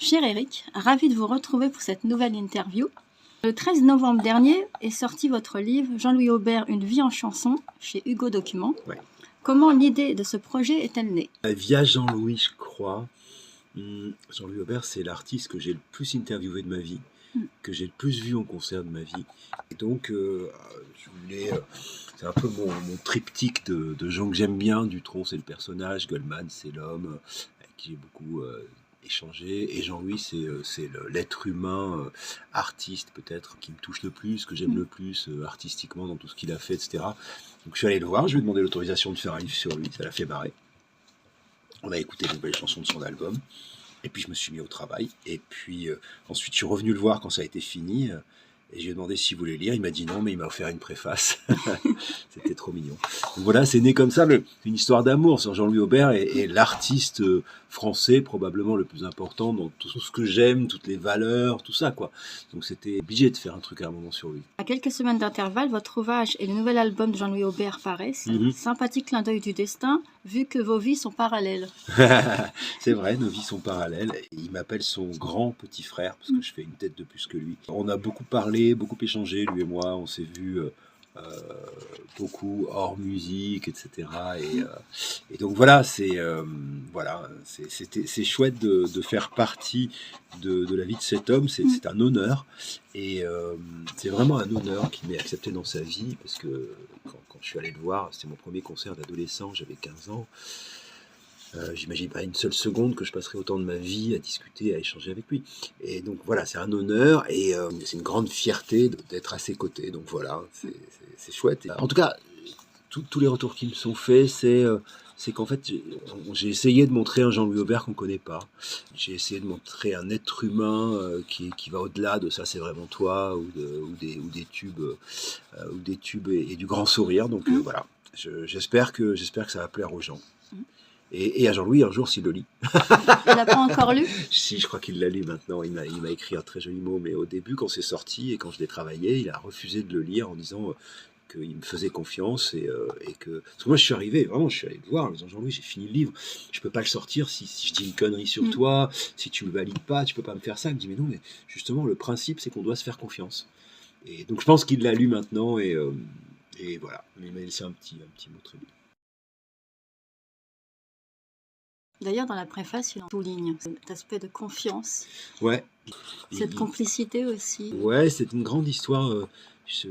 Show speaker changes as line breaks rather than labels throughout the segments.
Cher Eric, ravi de vous retrouver pour cette nouvelle interview. Le 13 novembre dernier est sorti votre livre Jean-Louis Aubert, Une vie en chanson, chez Hugo Document.
Ouais.
Comment l'idée de ce projet est-elle née?
Via Jean-Louis, je crois. Jean-Louis Aubert, c'est l'artiste que j'ai le plus interviewé de ma vie, que j'ai le plus vu en concert de ma vie. Et donc, je voulais. C'est un peu mon triptyque de gens que j'aime bien. Dutronc, c'est le personnage. Goldman, c'est l'homme avec qui j'ai beaucoup échangé. Et Jean-Louis, c'est l'être humain, artiste peut-être, qui me touche le plus, que j'aime le plus artistiquement dans tout ce qu'il a fait, etc. Donc, je suis allé le voir. Je lui ai demandé l'autorisation de faire un livre sur lui. Ça l'a fait marrer. On a écouté les nouvelles chansons de son album. Et puis je me suis mis au travail. Et puis ensuite je suis revenu le voir quand ça a été fini. Et je lui ai demandé s'il voulait lire. Il m'a dit non, mais il m'a offert une préface. C'était trop mignon. Donc voilà, c'est né comme ça. Une histoire d'amour sur Jean-Louis Aubert est l'artiste français probablement le plus important dans tout ce que j'aime, toutes les valeurs, tout ça, quoi. Donc c'était obligé de faire un truc à un moment sur lui.
À quelques semaines d'intervalle, votre ouvrage et le nouvel album de Jean-Louis Aubert paraissent. Sympathique clin d'œil du destin, vu que vos vies sont parallèles.
C'est vrai, nos vies sont parallèles. Il m'appelle son grand petit frère, parce que je fais une tête de plus que lui. On a beaucoup parlé, beaucoup échangé, lui et moi. On s'est vus beaucoup hors musique, etc. Et donc voilà, c'est chouette de faire partie de la vie de cet homme. C'est un honneur. Et c'est vraiment un honneur qu'il m'ait accepté dans sa vie, parce que quand je suis allé le voir, c'était mon premier concert d'adolescent, j'avais 15 ans. J'imagine pas une seule seconde que je passerai autant de ma vie à discuter, à échanger avec lui. Et donc voilà, c'est un honneur et c'est une grande fierté d'être à ses côtés. Donc voilà, c'est chouette. Et, en tout cas, tous les retours qui me sont faits, c'est qu'en fait, j'ai essayé de montrer un Jean-Louis Aubert qu'on ne connaît pas. J'ai essayé de montrer un être humain qui va au-delà de ça, c'est vraiment toi, ou des tubes, et du grand sourire. Donc voilà, j'espère que ça va plaire aux gens. Et à Jean-Louis, un jour, s'il le lit.
Il l'a pas encore lu?
Si, je crois qu'il l'a lu maintenant. Il m'a écrit un très joli mot. Mais au début, quand c'est sorti et quand je l'ai travaillé, il a refusé de le lire en disant qu'il me faisait confiance et que... Parce que moi, je suis allé le voir en disant, Jean-Louis, j'ai fini le livre. Je peux pas le sortir si je dis une connerie sur toi, si tu le valides pas, tu peux pas me faire ça. Il me dit, mais non, mais justement, le principe, c'est qu'on doit se faire confiance. Et donc, je pense qu'il l'a lu maintenant et voilà. Mais il m'a laissé un petit mot très bien.
D'ailleurs, dans la préface, il en souligne cet aspect de confiance.
Ouais.
Cette complicité aussi.
Ouais, c'est une grande histoire. Je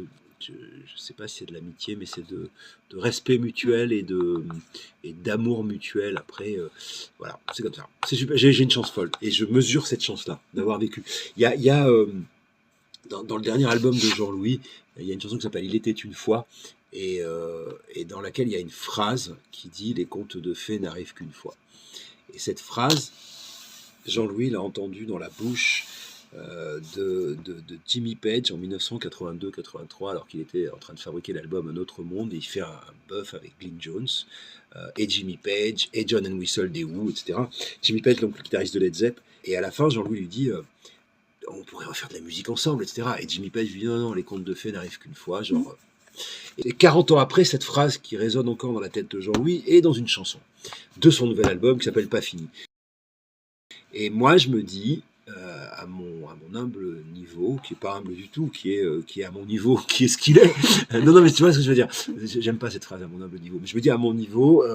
sais pas si c'est de l'amitié, mais c'est de respect mutuel et d'amour mutuel. Après, voilà, c'est comme ça. C'est super. J'ai une chance folle et je mesure cette chance-là d'avoir vécu. Il y a dans le dernier album de Jean-Louis, il y a une chanson qui s'appelle Il était une fois et dans laquelle il y a une phrase qui dit les contes de fées n'arrivent qu'une fois. Et cette phrase, Jean-Louis l'a entendue dans la bouche de Jimmy Page en 1982-83, alors qu'il était en train de fabriquer l'album Un autre monde, et il fait un bœuf avec Glyn Jones, et Jimmy Page, et John Entwistle des Who, etc. Jimmy Page, donc le guitariste de Led Zepp, et à la fin, Jean-Louis lui dit on pourrait refaire de la musique ensemble, etc. Et Jimmy Page lui dit non, les contes de fées n'arrivent qu'une fois, genre... Et 40 ans après, cette phrase qui résonne encore dans la tête de Jean-Louis est dans une chanson de son nouvel album qui s'appelle Pas fini. Et moi, je me dis, à mon humble niveau, qui est pas humble du tout, qui est à mon niveau, qui est ce qu'il est. Non, mais tu vois ce que je veux dire. J'aime pas cette phrase à mon humble niveau, mais je me dis à mon niveau,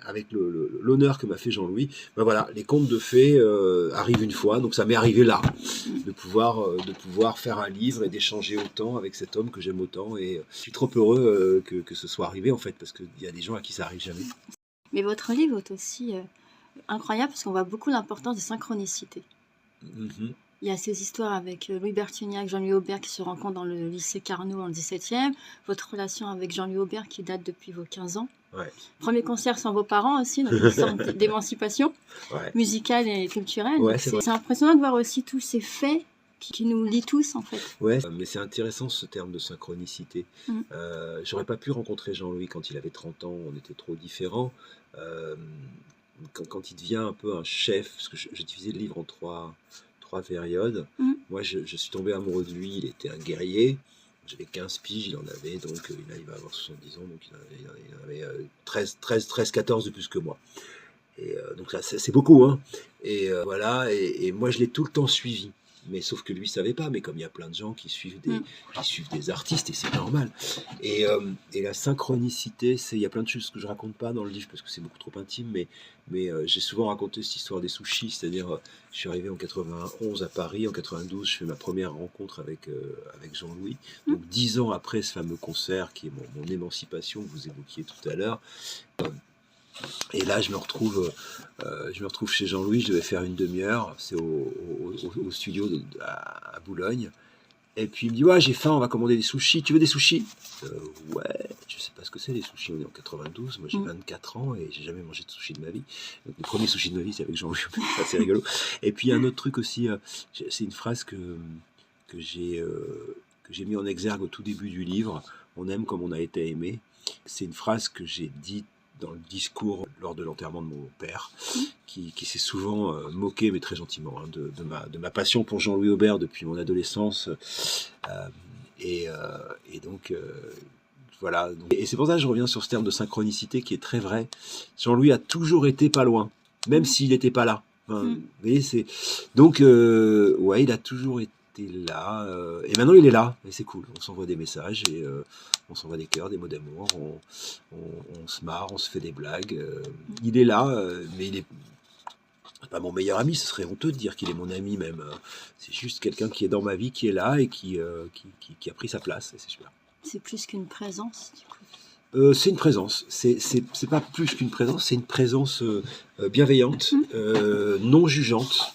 avec l'honneur que m'a fait Jean-Louis, ben voilà, les contes de fées arrivent une fois, donc ça m'est arrivé là, de pouvoir faire un livre et d'échanger autant avec cet homme que j'aime autant, et je suis trop heureux que ce soit arrivé en fait, parce qu'il y a des gens à qui ça arrive jamais.
Mais votre livre est aussi incroyable parce qu'on voit beaucoup l'importance de synchronicité. Il y a ces histoires avec Louis Bertignac, Jean-Louis Aubert qui se rencontrent dans le lycée Carnot en 17e, votre relation avec Jean-Louis Aubert qui date depuis vos 15 ans.
Ouais.
Premier concert sans vos parents aussi, donc une sorte d'émancipation musicale et culturelle.
Ouais,
c'est impressionnant de voir aussi tous ces faits qui nous lient tous en fait.
Ouais, mais c'est intéressant ce terme de synchronicité. J'aurais pas pu rencontrer Jean-Louis quand il avait 30 ans, on était trop différents. Quand il devient un peu un chef, parce que je divisais le livre en trois périodes. Moi, je suis tombé amoureux de lui, il était un guerrier. J'avais 15 piges, il en avait, donc il va avoir 70 ans, donc il en avait 13, 14 de plus que moi. Et donc ça, c'est beaucoup, hein. Et voilà, et moi je l'ai tout le temps suivi. Mais sauf que lui savait pas, mais comme il y a plein de gens qui suivent des artistes, et c'est normal. Et la synchronicité, il y a plein de choses que je raconte pas dans le livre parce que c'est beaucoup trop intime, mais j'ai souvent raconté cette histoire des sushis, c'est-à-dire je suis arrivé en 91 à Paris, en 92 je fais ma première rencontre avec Jean-Louis, donc 10 ans après ce fameux concert qui est mon émancipation que vous évoquiez tout à l'heure. Et là, je me retrouve chez Jean-Louis, je devais faire une demi-heure, c'est au studio à Boulogne. Et puis il me dit, ouais, j'ai faim, on va commander des sushis, tu veux des sushis? Ouais, je sais pas ce que c'est les sushis, on est en 92, moi j'ai 24 ans et j'ai jamais mangé de sushis de ma vie. Donc les premiers sushis de ma vie, c'est avec Jean-Louis, c'est rigolo. Et puis il y a un autre truc aussi, c'est une phrase que j'ai mis en exergue au tout début du livre, on aime comme on a été aimé. C'est une phrase que j'ai dite dans le discours lors de l'enterrement de mon père, qui s'est souvent moqué, mais très gentiment, hein, de ma passion pour Jean-Louis Aubert depuis mon adolescence. Et donc, voilà. Et c'est pour ça que je reviens sur ce terme de synchronicité qui est très vrai. Jean-Louis a toujours été pas loin, même s'il n'était pas là. Enfin, vous voyez, donc, ouais, il a toujours été là, et maintenant il est là, et c'est cool. On s'envoie des messages, et on s'envoie des cœurs, des mots d'amour, on se marre, on se fait des blagues. Il est là, mais il est pas mon meilleur ami, ce serait honteux de dire qu'il est mon ami même. C'est juste quelqu'un qui est dans ma vie, qui est là et qui a pris sa place, et c'est super.
C'est plus qu'une présence, du coup.
C'est une présence. C'est pas plus qu'une présence, c'est une présence bienveillante, non jugeante.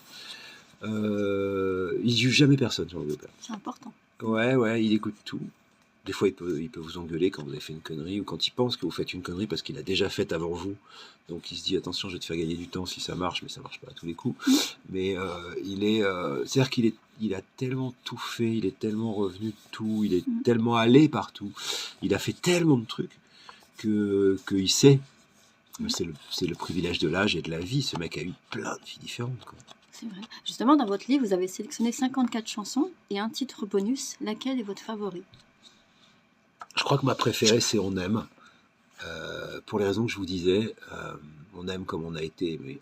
Il juge jamais personne, Jean-Louis Aubert.
C'est important.
Ouais, il écoute tout. Des fois, il peut vous engueuler quand vous avez fait une connerie, ou quand il pense que vous faites une connerie parce qu'il a déjà fait avant vous. Donc il se dit, attention, je vais te faire gagner du temps si ça marche, mais ça marche pas à tous les coups. Mais c'est-à-dire qu'il a tellement tout fait, il est tellement revenu de tout, il est tellement allé partout, il a fait tellement de trucs qu'il sait. C'est le privilège de l'âge et de la vie. Ce mec a eu plein de vies différentes, quoi.
C'est vrai. Justement, dans votre livre, vous avez sélectionné 54 chansons et un titre bonus. Laquelle est votre favori?
Je crois que ma préférée, c'est On aime. Pour les raisons que je vous disais, on aime comme on a été aimé.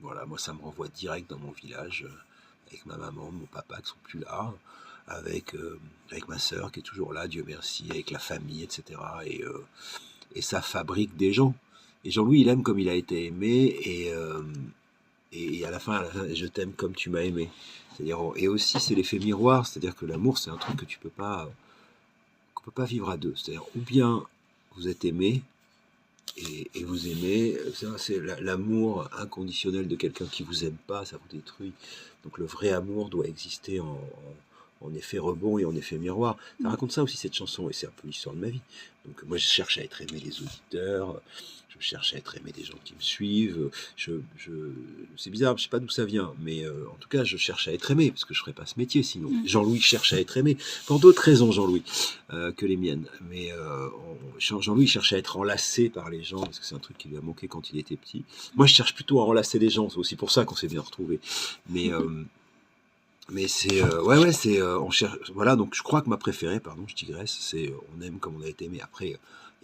Voilà, moi, ça me renvoie direct dans mon village, avec ma maman, mon papa qui sont plus là, avec ma sœur qui est toujours là, Dieu merci, avec la famille, etc. Et ça fabrique des gens. Et Jean-Louis, il aime comme il a été aimé, et à la fin, je t'aime comme tu m'as aimé. C'est-à-dire, et aussi, c'est l'effet miroir, c'est-à-dire que l'amour, c'est un truc que qu'on peut pas vivre à deux. C'est-à-dire, ou bien vous êtes aimé, et vous aimez, c'est l'amour inconditionnel de quelqu'un qui vous aime pas, ça vous détruit. Donc le vrai amour doit exister en effet rebond et en effet miroir. Ça raconte ça aussi, cette chanson, et c'est un peu l'histoire de ma vie. Donc moi, je cherche à être aimé des auditeurs, je cherche à être aimé des gens qui me suivent. C'est bizarre, je sais pas d'où ça vient, mais en tout cas, je cherche à être aimé, parce que je ferais pas ce métier sinon. Jean-Louis cherche à être aimé, pour d'autres raisons, Jean-Louis, que les miennes. Mais Jean-Louis cherche à être enlacé par les gens, parce que c'est un truc qui lui a manqué quand il était petit. Moi, je cherche plutôt à enlacer les gens, c'est aussi pour ça qu'on s'est bien retrouvés. Mais c'est on cherche, voilà. Donc je crois que ma préférée, pardon, je digresse, c'est On aime comme on a été aimé. Après, il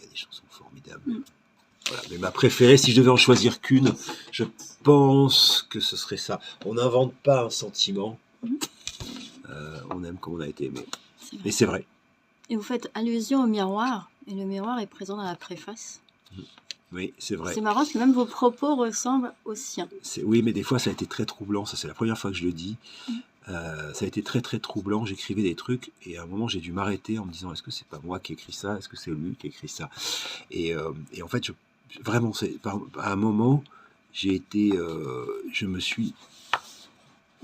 y a des chansons formidables. Voilà. Mais ma préférée, si je devais en choisir qu'une, je pense que ce serait ça. On n'invente pas un sentiment. On aime comme on a été aimé. Et c'est vrai.
Et vous faites allusion au miroir, et le miroir est présent dans la préface.
Oui, c'est vrai.
C'est marrant parce que même vos propos ressemblent aux siens.
Oui, mais des fois, ça a été très troublant. Ça, c'est la première fois que je le dis. Ça a été très très troublant, j'écrivais des trucs et à un moment j'ai dû m'arrêter en me disant est-ce que c'est pas moi qui ai écrit ça, est-ce que c'est lui qui a écrit ça, et en fait vraiment à un moment je me suis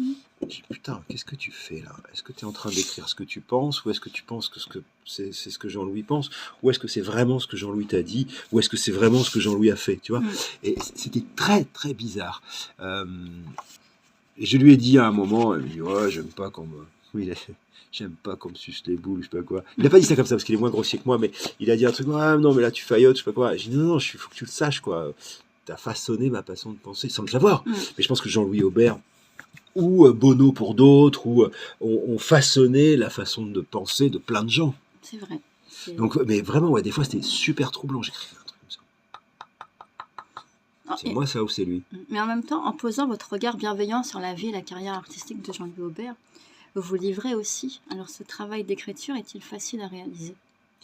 dit putain, qu'est-ce que tu fais là, est-ce que tu es en train d'écrire ce que tu penses, ou est-ce que tu penses que c'est ce que Jean-Louis pense, ou est-ce que c'est vraiment ce que Jean-Louis t'a dit, ou est-ce que c'est vraiment ce que Jean-Louis a fait, tu vois. Et c'était très très bizarre. Et je lui ai dit à un moment, il me dit ouais, j'aime pas qu'on me suce les boules, je sais pas quoi. Il a pas dit ça comme ça parce qu'il est moins grossier que moi, mais il a dit un truc, ouais, non, mais là tu faillotes, je sais pas quoi. J'ai dit non, il faut que tu le saches, quoi. T'as façonné ma façon de penser sans le savoir. Mais je pense que Jean-Louis Aubert ou Bono pour d'autres, ou ont façonné la façon de penser de plein de gens.
C'est vrai.
Donc, mais vraiment, ouais, des fois c'était super troublant. J'écrivais un truc comme ça. C'est moi ça ou c'est lui?
Mais en même temps, en posant votre regard bienveillant sur la vie et la carrière artistique de Jean-Louis Aubert, vous vous livrez aussi. Alors ce travail d'écriture est-il facile à réaliser?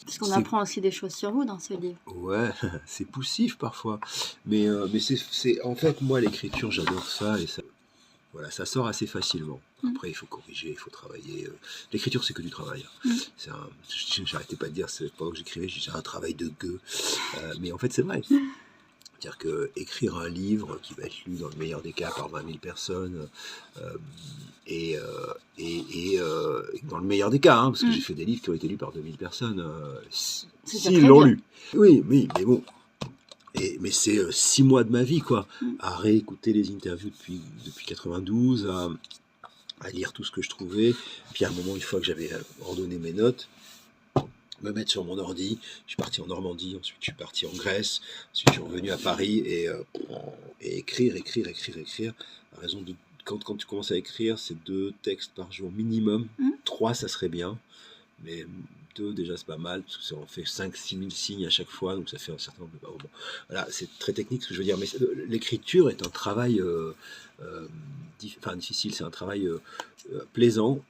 Parce qu'on apprend aussi des choses sur vous dans ce livre.
Ouais, c'est poussif parfois. Mais en fait, moi, l'écriture, j'adore ça. Et ça, voilà, ça sort assez facilement. Après, il faut corriger, il faut travailler. L'écriture, c'est que du travail. J'arrêtais pas de dire, pendant que j'écrivais, j'ai un travail de gueux. Mais en fait, c'est vrai. C'est-à-dire qu'écrire un livre qui va être lu dans le meilleur des cas par 20 000 personnes, et dans le meilleur des cas, hein, parce que j'ai fait des livres qui ont été lus par 2000 personnes, s'ils l'ont lu. Oui, mais bon. Mais c'est 6 mois de ma vie, quoi, à réécouter les interviews depuis 92, à lire tout ce que je trouvais. Puis à un moment, une fois que j'avais ordonné mes notes, me mettre sur mon ordi. Je suis parti en Normandie, ensuite je suis parti en Grèce, ensuite je suis revenu à Paris et écrire. À raison de quand tu commences à écrire, c'est 2 textes par jour minimum. 3, ça serait bien, mais 2 déjà c'est pas mal, parce que ça en fait 5-6 000 signes à chaque fois, donc ça fait un certain nombre de... Bon, voilà, c'est très technique ce que je veux dire, mais l'écriture est un travail difficile, c'est un travail plaisant.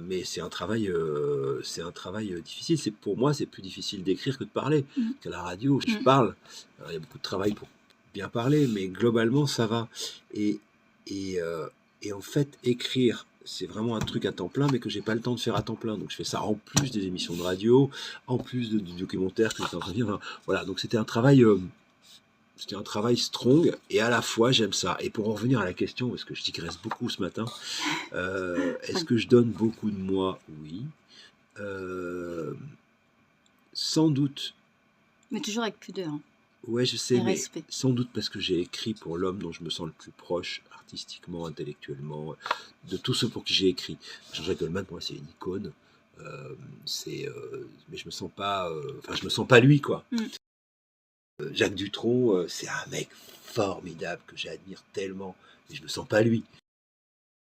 Mais c'est un travail difficile. Pour moi, c'est plus difficile d'écrire que de parler. Qu'à la radio, je parle. Alors, il y a beaucoup de travail pour bien parler, mais globalement, ça va. Et en fait, écrire, c'est vraiment un truc à temps plein, mais que j'ai pas le temps de faire à temps plein. Donc, je fais ça en plus des émissions de radio, en plus du documentaire que j'étais en train de dire. Enfin, voilà, donc c'était un travail strong, et à la fois j'aime ça. Et pour en revenir à la question, parce que je digresse beaucoup ce matin, est-ce que je donne beaucoup de moi? Oui. Sans doute.
Mais toujours avec pudeur.
Ouais, je sais, mais sans doute parce que j'ai écrit pour l'homme dont je me sens le plus proche, artistiquement, intellectuellement, de tous ceux pour qui j'ai écrit. Jean-Jacques Goldman, pour moi, c'est une icône. Mais je me sens pas... je me sens pas lui, quoi. Jacques Dutronc, c'est un mec formidable que j'admire tellement, mais je me sens pas lui.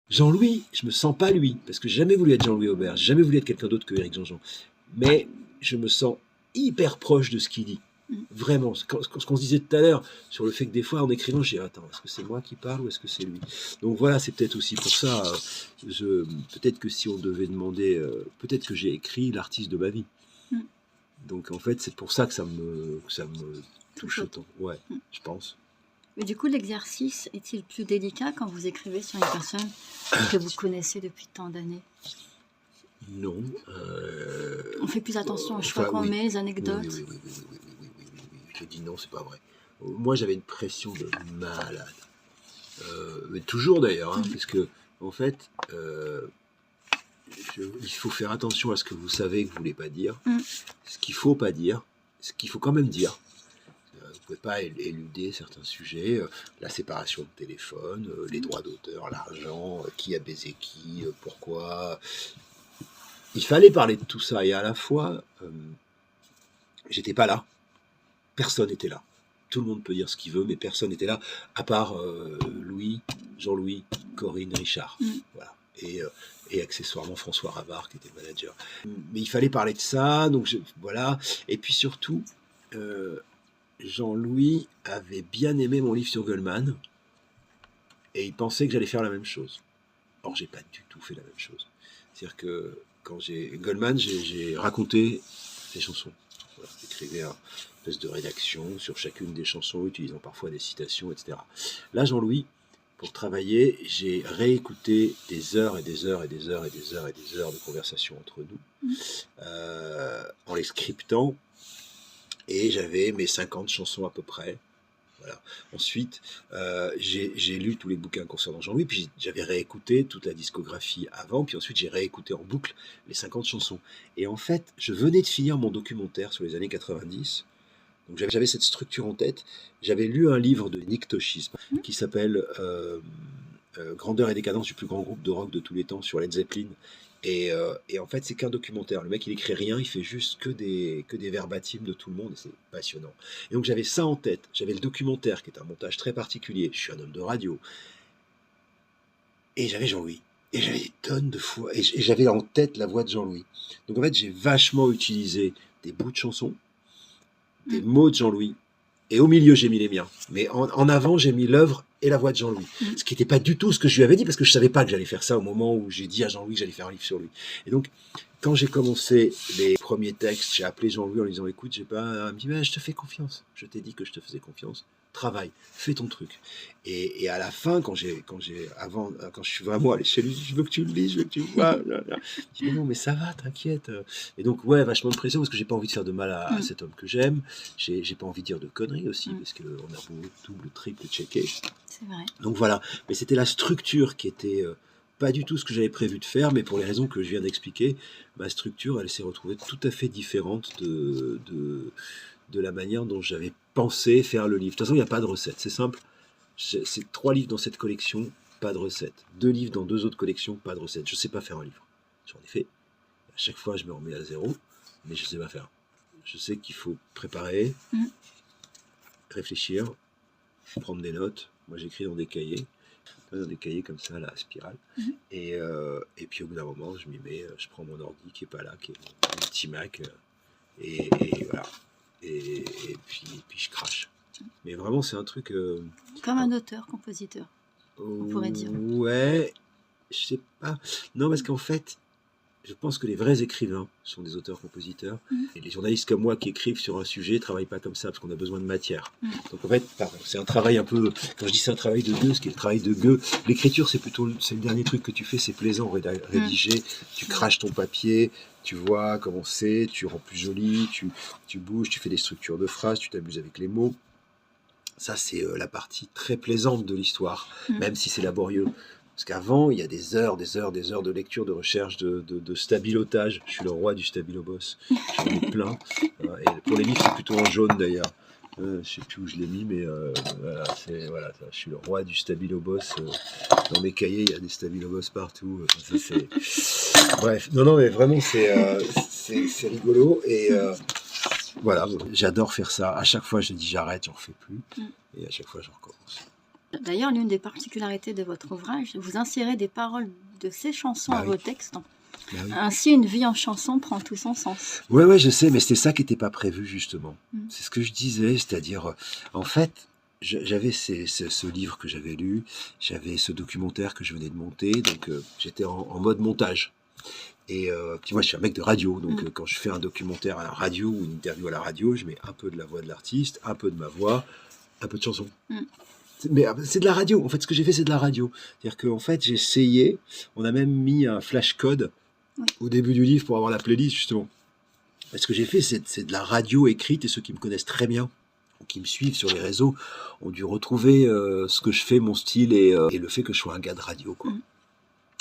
Jean-Louis, je me sens pas lui, parce que j'ai jamais voulu être Jean-Louis Aubert, j'ai jamais voulu être quelqu'un d'autre que Éric Jean-Jean. Mais je me sens hyper proche de ce qu'il dit. Vraiment, ce qu'on se disait tout à l'heure, sur le fait que des fois, en écrivant, je dis, attends, est-ce que c'est moi qui parle ou est-ce que c'est lui? Donc voilà, c'est peut-être aussi pour ça, peut-être que si on devait demander, peut-être que j'ai écrit l'artiste de ma vie. Donc en fait, c'est pour ça que ça me touche autant. Ouais, je pense.
Mais du coup, l'exercice est-il plus délicat quand vous écrivez sur une personne que vous connaissez depuis tant d'années?
Non.
On fait plus attention aux choix qu'on met, les anecdotes.
Oui. Je dis non, c'est pas vrai. Moi, j'avais une pression de malade. Mais toujours d'ailleurs, hein, parce que en fait, il faut faire attention à ce que vous savez que vous voulez pas dire, ce qu'il faut pas dire, ce qu'il faut quand même dire. Vous pouvez pas éluder certains sujets, la séparation de téléphone, les droits d'auteur, l'argent, qui a baisé qui, pourquoi. Il fallait parler de tout ça, et à la fois, j'étais pas là. Personne n'était là. Tout le monde peut dire ce qu'il veut, mais personne n'était là, à part Louis, Jean-Louis, Corinne, Richard. Voilà. Et accessoirement François Ravard, qui était le manager. Mais il fallait parler de ça, donc voilà. Et puis surtout, Jean-Louis avait bien aimé mon livre sur Goldman, et il pensait que j'allais faire la même chose. Or, j'ai pas du tout fait la même chose. C'est-à-dire que quand Goldman, j'ai raconté ses chansons. Voilà, j'écrivais une espèce de rédaction sur chacune des chansons, utilisant parfois des citations, etc. Là, Jean-Louis, pour travailler, j'ai réécouté des heures et des heures et des heures et des heures et des heures de conversation entre nous, en les scriptant, et j'avais mes 50 chansons à peu près. Voilà. Ensuite, j'ai lu tous les bouquins concernant Jean-Louis, puis j'avais réécouté toute la discographie avant, puis ensuite j'ai réécouté en boucle les 50 chansons. Et en fait, je venais de finir mon documentaire sur les années 90, donc j'avais cette structure en tête. J'avais lu un livre de Nick Toshisme qui s'appelle Grandeur et décadence du plus grand groupe de rock de tous les temps sur Led Zeppelin. Et en fait, c'est qu'un documentaire. Le mec, il écrit rien, il fait juste que des verbatims de tout le monde, et c'est passionnant. Et donc, j'avais ça en tête. J'avais le documentaire, qui est un montage très particulier. Je suis un homme de radio. Et j'avais Jean-Louis. Et j'avais des tonnes de fois. Et j'avais en tête la voix de Jean-Louis. Donc, en fait, j'ai vachement utilisé des bouts de chansons, des mots de Jean-Louis, et au milieu, j'ai mis les miens. Mais en avant, j'ai mis l'œuvre et la voix de Jean-Louis. Ce qui n'était pas du tout ce que je lui avais dit, parce que je ne savais pas que j'allais faire ça au moment où j'ai dit à Jean-Louis que j'allais faire un livre sur lui. Et donc, quand j'ai commencé les premiers textes, j'ai appelé Jean-Louis en lui disant, écoute, il me dit, mais je te fais confiance. Je t'ai dit que je te faisais confiance. Travaille, fais ton truc. Et à la fin, quand je suis vraiment allé chez lui, je veux que tu le lises, je veux que tu le vois. Je dis, non, mais ça va, t'inquiète. Et donc, ouais, vachement de pression, parce que j'ai pas envie de faire de mal à cet homme que j'aime. J'ai pas envie de dire de conneries aussi, parce qu'on a beau double, triple checker.
C'est vrai.
Donc voilà, mais c'était la structure qui était pas du tout ce que j'avais prévu de faire, mais pour les raisons que je viens d'expliquer, ma structure, elle s'est retrouvée tout à fait différente de la manière dont j'avais pensé faire le livre. De toute façon, il n'y a pas de recette, c'est simple. C'est 3 livres dans cette collection, pas de recette. 2 livres dans 2 autres collections, pas de recette. Je ne sais pas faire un livre. J'en ai fait. À chaque fois, je me remets à zéro, mais je ne sais pas faire. Je sais qu'il faut préparer, réfléchir, prendre des notes. Moi, j'écris dans des cahiers comme ça, la spirale. Et puis, au bout d'un moment, je m'y mets, je prends mon ordi qui n'est pas là, qui est mon petit Mac, et voilà. Et puis je crache. Mais vraiment, c'est un truc...
Comme un auteur-compositeur, on pourrait dire.
Ouais, je sais pas. Non, parce qu'en fait, je pense que les vrais écrivains sont des auteurs-compositeurs. Et les journalistes comme moi qui écrivent sur un sujet ne travaillent pas comme ça, parce qu'on a besoin de matière. Donc en fait, c'est un travail un peu... Quand je dis c'est un travail de Goethe, ce qui est le travail de Goethe, l'écriture, c'est le dernier truc que tu fais, c'est plaisant, rédiger, tu craches ton papier, tu vois comment c'est, tu rends plus joli, tu bouges, tu fais des structures de phrases, tu t'amuses avec les mots. Ça, c'est la partie très plaisante de l'histoire, même si c'est laborieux. Parce qu'avant, il y a des heures de lecture, de recherche, de stabilotage. Je suis le roi du stabilobos. J'en ai plein. Et pour les livres, c'est plutôt en jaune d'ailleurs. Je ne sais plus où je l'ai mis, mais voilà, je suis le roi du stabilobos. Dans mes cahiers, il y a des stabilobos partout. Bref, non, mais vraiment, c'est rigolo. Et voilà, j'adore faire ça. À chaque fois, je dis j'arrête, j'en refais plus. Et à chaque fois, je recommence.
D'ailleurs, l'une des particularités de votre ouvrage, vous insérez des paroles de ces chansons à vos textes. Ainsi, une vie en chanson prend tout son sens.
Ouais, je sais, mais c'était ça qui n'était pas prévu, justement. C'est ce que je disais, c'est-à-dire, en fait, j'avais ce livre que j'avais lu, j'avais ce documentaire que je venais de monter, donc j'étais en mode montage. Et puis moi, je suis un mec de radio, donc quand je fais un documentaire à la radio ou une interview à la radio, je mets un peu de la voix de l'artiste, un peu de ma voix, un peu de chanson. Mais c'est de la radio. En fait, ce que j'ai fait, c'est de la radio. C'est-à-dire qu'en fait, j'ai essayé, on a même mis un flash code au début du livre pour avoir la playlist, justement. Et ce que j'ai fait, c'est de la radio écrite, et ceux qui me connaissent très bien, ou qui me suivent sur les réseaux, ont dû retrouver ce que je fais, mon style, et le fait que je sois un gars de radio, quoi.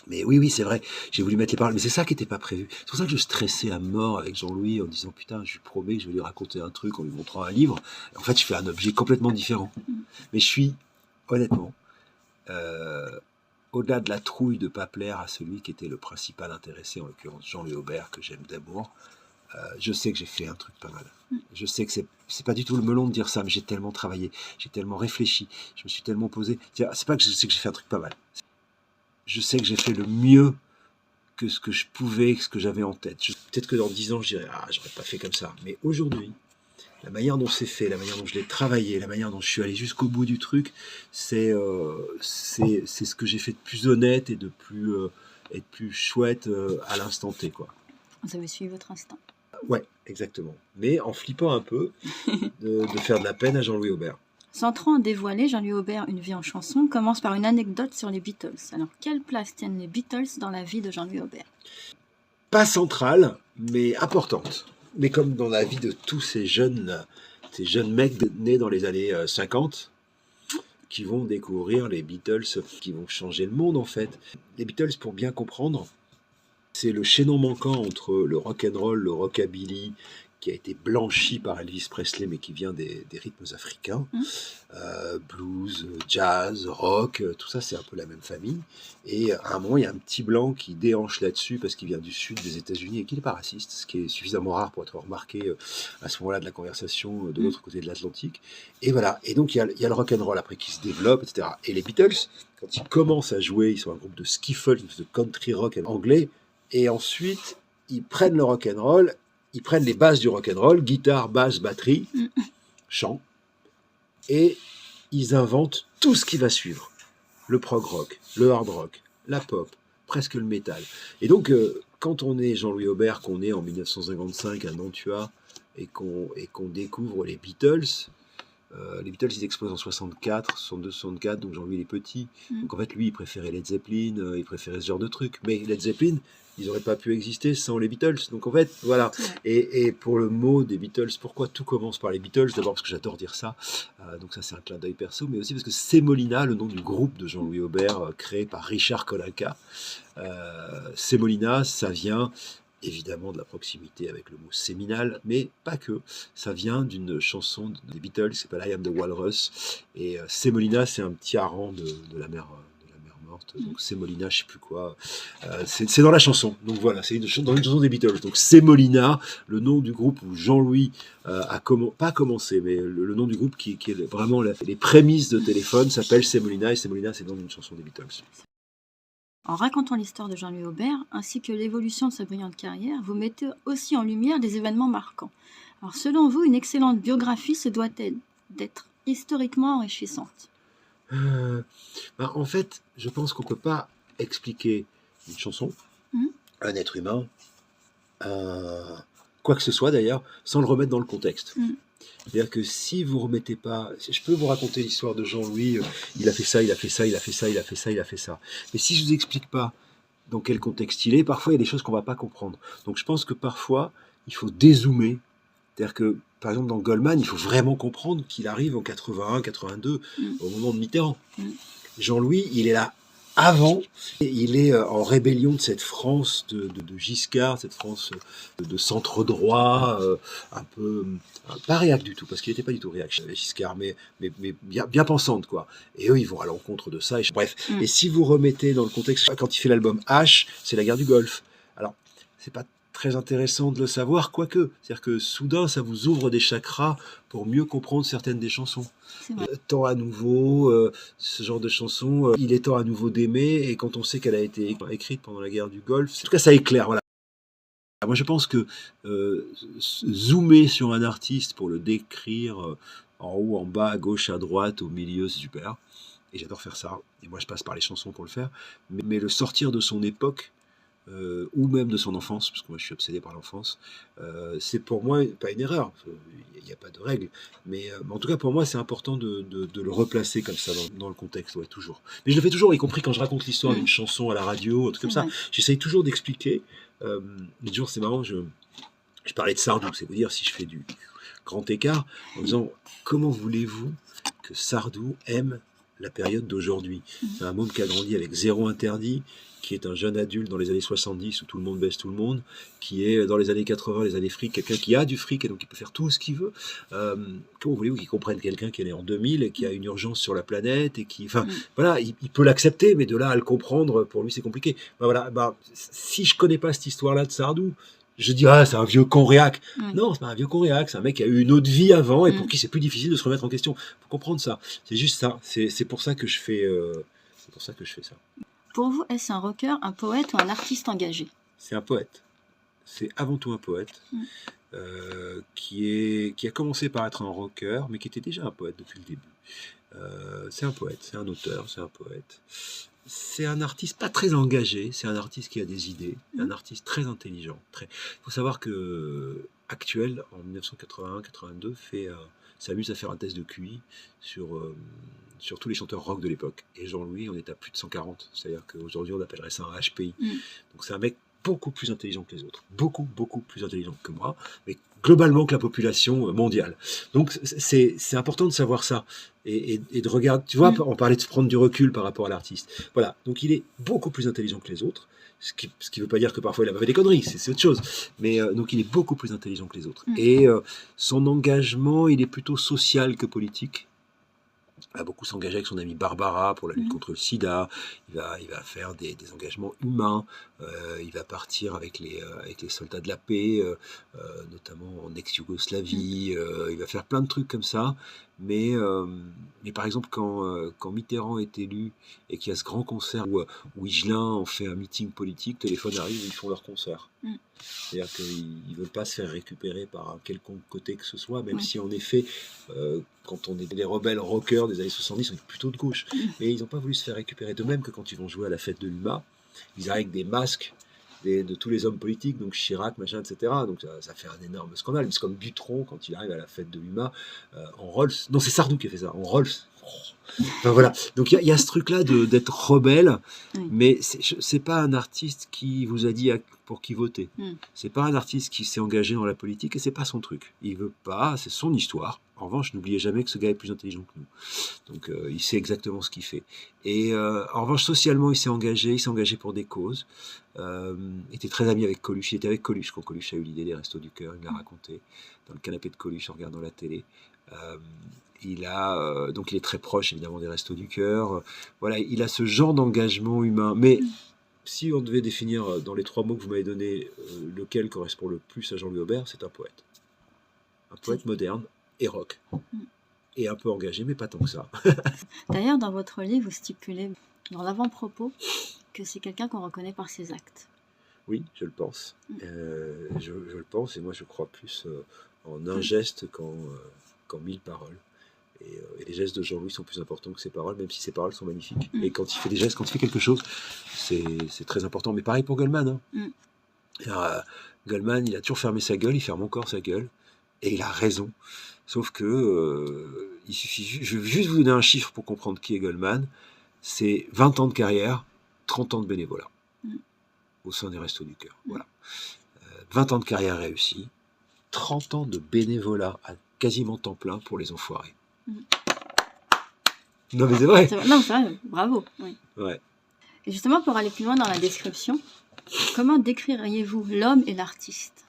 Mais oui, c'est vrai, j'ai voulu mettre les paroles, mais c'est ça qui n'était pas prévu. C'est pour ça que je stressais à mort avec Jean-Louis en disant, putain, je lui promets que je vais lui raconter un truc en lui montrant un livre. En fait, je fais un objet complètement différent. Mais je suis, honnêtement, au-delà de la trouille de ne pas plaire à celui qui était le principal intéressé, en l'occurrence Jean-Louis Aubert, que j'aime d'amour, je sais que j'ai fait un truc pas mal. Je sais que c'est pas du tout le melon de dire ça, mais j'ai tellement travaillé, j'ai tellement réfléchi, je me suis tellement posé. C'est pas que je sais que j'ai fait un truc pas mal. Je sais que j'ai fait le mieux que ce que je pouvais, ce que j'avais en tête. Peut-être que dans 10 ans, je dirais, j'aurais pas fait comme ça. Mais aujourd'hui, la manière dont c'est fait, la manière dont je l'ai travaillé, la manière dont je suis allé jusqu'au bout du truc, c'est ce que j'ai fait de plus honnête et de plus chouette à l'instant T, quoi.
Vous avez suivi votre instinct.
Ouais, exactement. Mais en flippant un peu de faire de la peine à Jean-Louis Aubert.
Sans trop en dévoiler, Jean-Louis Aubert, Une vie en chanson, commence par une anecdote sur les Beatles. Alors, quelle place tiennent les Beatles dans la vie de Jean-Louis Aubert?
Pas centrale, mais importante. Mais comme dans la vie de tous ces jeunes mecs nés dans les années 50, qui vont découvrir les Beatles, qui vont changer le monde en fait. Les Beatles, pour bien comprendre, c'est le chaînon manquant entre le rock'n'roll, le rockabilly, qui a été blanchi par Elvis Presley, mais qui vient des rythmes africains, blues, jazz, rock, tout ça c'est un peu la même famille. Et à un moment, il y a un petit blanc qui déhanche là-dessus parce qu'il vient du sud des États-Unis et qui n'est pas raciste, ce qui est suffisamment rare pour être remarqué à ce moment-là de la conversation de l'autre côté de l'Atlantique. Et voilà, et donc il y a le rock'n'roll après qui se développe, etc. Et les Beatles, quand ils commencent à jouer, ils sont un groupe de skiffle, de country rock anglais, et ensuite ils prennent le rock'n'roll. Ils prennent les bases du rock'n'roll, guitare, basse, batterie, chant, et ils inventent tout ce qui va suivre. Le prog rock, le hard rock, la pop, presque le métal. Et donc, quand on est Jean-Louis Aubert, qu'on est en 1955 à Nantua, et qu'on découvre les Beatles, ils explosent en 64, 62, 64, donc Jean-Louis il est petit. Donc en fait, lui, il préférait Led Zeppelin, il préférait ce genre de truc. Mais Led Zeppelin, ils n'auraient pas pu exister sans les Beatles. Donc en fait, voilà. Et pour le mot des Beatles, pourquoi tout commence par les Beatles? D'abord parce que j'adore dire ça. Donc ça, c'est un clin d'œil perso, mais aussi parce que Semolina, le nom du groupe de Jean-Louis Aubert, créé par Richard Kolinka. Semolina, ça vient évidemment de la proximité avec le mot séminal, mais pas que. Ça vient d'une chanson des Beatles qui s'appelle I Am the Walrus. Et Semolina, c'est un petit hareng de la mer morte. Donc Semolina, je sais plus quoi. C'est dans la chanson. Donc voilà, c'est dans une chanson des Beatles. Donc Semolina, le nom du groupe où Jean-Louis pas commencé, mais le nom du groupe qui est vraiment les prémices de téléphone s'appelle Semolina. Et Semolina, c'est le nom d'une chanson des Beatles.
En racontant l'histoire de Jean-Louis Aubert, ainsi que l'évolution de sa brillante carrière, vous mettez aussi en lumière des événements marquants. Alors, selon vous, une excellente biographie se doit d'être historiquement enrichissante.
En fait, je pense qu'on ne peut pas expliquer une chanson, un être humain, quoi que ce soit d'ailleurs, sans le remettre dans le contexte. C'est-à-dire que si vous ne remettez pas... Je peux vous raconter l'histoire de Jean-Louis, il a fait ça, il a fait ça, il a fait ça, il a fait ça, il a fait ça. Mais si je ne vous explique pas dans quel contexte il est, parfois il y a des choses qu'on ne va pas comprendre. Donc je pense que parfois, il faut dézoomer. C'est-à-dire que, par exemple, dans Goldman, il faut vraiment comprendre qu'il arrive en 81, 82, au moment de Mitterrand. Jean-Louis, il est là avant, il est en rébellion de cette France de Giscard, cette France de centre droit, un peu pas réac du tout, parce qu'il n'était pas du tout réac Giscard, mais bien pensante, quoi. Et eux, ils vont à l'encontre de ça. Bref. Et si vous remettez dans le contexte, quand il fait l'album H, c'est la guerre du Golfe. Alors, c'est pas très intéressant de le savoir, quoique. C'est-à-dire que soudain, ça vous ouvre des chakras pour mieux comprendre certaines des chansons. Temps à nouveau, ce genre de chanson, il est temps à nouveau d'aimer, et quand on sait qu'elle a été écrite pendant la guerre du Golfe, en tout cas ça éclaire, voilà. Moi je pense que zoomer sur un artiste pour le décrire en haut, en bas, à gauche, à droite, au milieu, c'est super, et j'adore faire ça, et moi je passe par les chansons pour le faire, mais le sortir de son époque, ou même de son enfance, parce que moi je suis obsédé par l'enfance, c'est pour moi pas une erreur, il n'y a pas de règle, mais en tout cas pour moi c'est important de le replacer comme ça dans le contexte, ouais, toujours. Mais je le fais toujours, y compris quand je raconte l'histoire d'une chanson à la radio, un truc comme ça, j'essaye toujours d'expliquer, mais toujours c'est marrant, je parlais de Sardou, c'est vous dire si je fais du grand écart, en disant comment voulez-vous que Sardou aime la période d'aujourd'hui? C'est un môme qui a grandi avec zéro interdit, qui est un jeune adulte dans les années 70 où tout le monde baisse tout le monde, qui est dans les années 80, les années fric, quelqu'un qui a du fric et donc qui peut faire tout ce qu'il veut. Comment voulez-vous qu'il comprenne quelqu'un qui est né en 2000 et qui a une urgence sur la planète et qui, enfin, voilà, il peut l'accepter, mais de là à le comprendre, pour lui c'est compliqué. Si je connais pas cette histoire-là de Sardou, je dis c'est un vieux con réac. Non, c'est pas un vieux con réac, c'est un mec qui a eu une autre vie avant et pour qui c'est plus difficile de se remettre en question. Faut comprendre ça. C'est juste ça. C'est pour ça que je fais. C'est pour ça que je fais ça.
Pour vous, est-ce un rocker, un poète ou un artiste engagé?
C'est un poète. C'est avant tout un poète qui a commencé par être un rocker, mais qui était déjà un poète depuis le début. C'est un poète, c'est un auteur, c'est un poète. C'est un artiste pas très engagé, c'est un artiste qui a des idées, un artiste très intelligent. Il faut savoir que Actuel, en 1981-82, s'amuse à faire un test de QI sur tous les chanteurs rock de l'époque. Et Jean-Louis, on est à plus de 140. C'est-à-dire qu'aujourd'hui, on appellerait ça un HPI. Donc c'est un mec beaucoup plus intelligent que les autres. Beaucoup, beaucoup plus intelligent que moi, mais globalement que la population mondiale. Donc c'est important de savoir ça. Et de regarder, tu vois, on parlait de se prendre du recul par rapport à l'artiste. Voilà, donc il est beaucoup plus intelligent que les autres. Ce qui ne veut pas dire que parfois il a pas fait des conneries, c'est autre chose. Mais donc il est beaucoup plus intelligent que les autres. Et son engagement, il est plutôt social que politique. Il va beaucoup s'engager avec son amie Barbara pour la lutte contre le sida. Il va faire des engagements humains. Il va partir avec les soldats de la paix, notamment en ex-Yougoslavie. Il va faire plein de trucs comme ça. Mais par exemple, quand Mitterrand est élu et qu'il y a ce grand concert où Higelin en fait un meeting politique, Téléphone arrive et ils font leur concert. C'est-à-dire qu'ils ne veulent pas se faire récupérer par un quelconque côté que ce soit, même si en effet, quand on est des rebelles rockers des années 70, on est plutôt de gauche. Mais ils n'ont pas voulu se faire récupérer. De même que quand ils vont jouer à la fête de l'UMA, ils arrivent avec des masques de tous les hommes politiques, donc Chirac, machin, etc. Donc ça fait un énorme scandale. C'est comme Dutronc, quand il arrive à la fête de l'UMA, en Rolls. Non, c'est Sardou qui a fait ça, en Rolls. Enfin, voilà. Donc il y a ce truc-là d'être rebelle, mais c'est pas un artiste qui vous a dit pour qui voter. C'est pas un artiste qui s'est engagé dans la politique et c'est pas son truc. Il veut pas, c'est son histoire. En revanche, n'oubliez jamais que ce gars est plus intelligent que nous. Donc il sait exactement ce qu'il fait. Et en revanche, socialement, il s'est engagé pour des causes. Il était très ami avec Coluche. Il était avec Coluche quand Coluche a eu l'idée des Restos du Cœur. Il l'a raconté dans le canapé de Coluche en regardant la télé. Donc il est très proche évidemment des Restos du Cœur. Voilà, il a ce genre d'engagement humain. Mais si on devait définir dans les 3 mots que vous m'avez donnés, lequel correspond le plus à Jean-Louis Aubert, c'est un poète. Un poète moderne et rock. Et un peu engagé, mais pas tant que ça.
D'ailleurs, dans votre livre, vous stipulez dans l'avant-propos que c'est quelqu'un qu'on reconnaît par ses actes.
Oui, je le pense. Je le pense, et moi je crois plus en un geste qu'en 1000 paroles. Et les gestes de Jean-Louis sont plus importants que ses paroles, même si ses paroles sont magnifiques. Et quand il fait des gestes, quand il fait quelque chose, c'est très important. Mais pareil pour Goldman. Alors, Goldman, il a toujours fermé sa gueule, il ferme encore sa gueule, et il a raison. Sauf que il suffit, je vais juste vous donner un chiffre pour comprendre qui est Goldman. C'est 20 ans de carrière, 30 ans de bénévolat au sein des Restos du Cœur. Voilà. 20 ans de carrière réussie, 30 ans de bénévolat à quasiment temps plein pour les enfoirés. Non mais c'est vrai.
Non, c'est vrai, bravo. Oui.
Ouais.
Et justement, pour aller plus loin dans la description, comment décririez-vous l'homme et l'artiste ?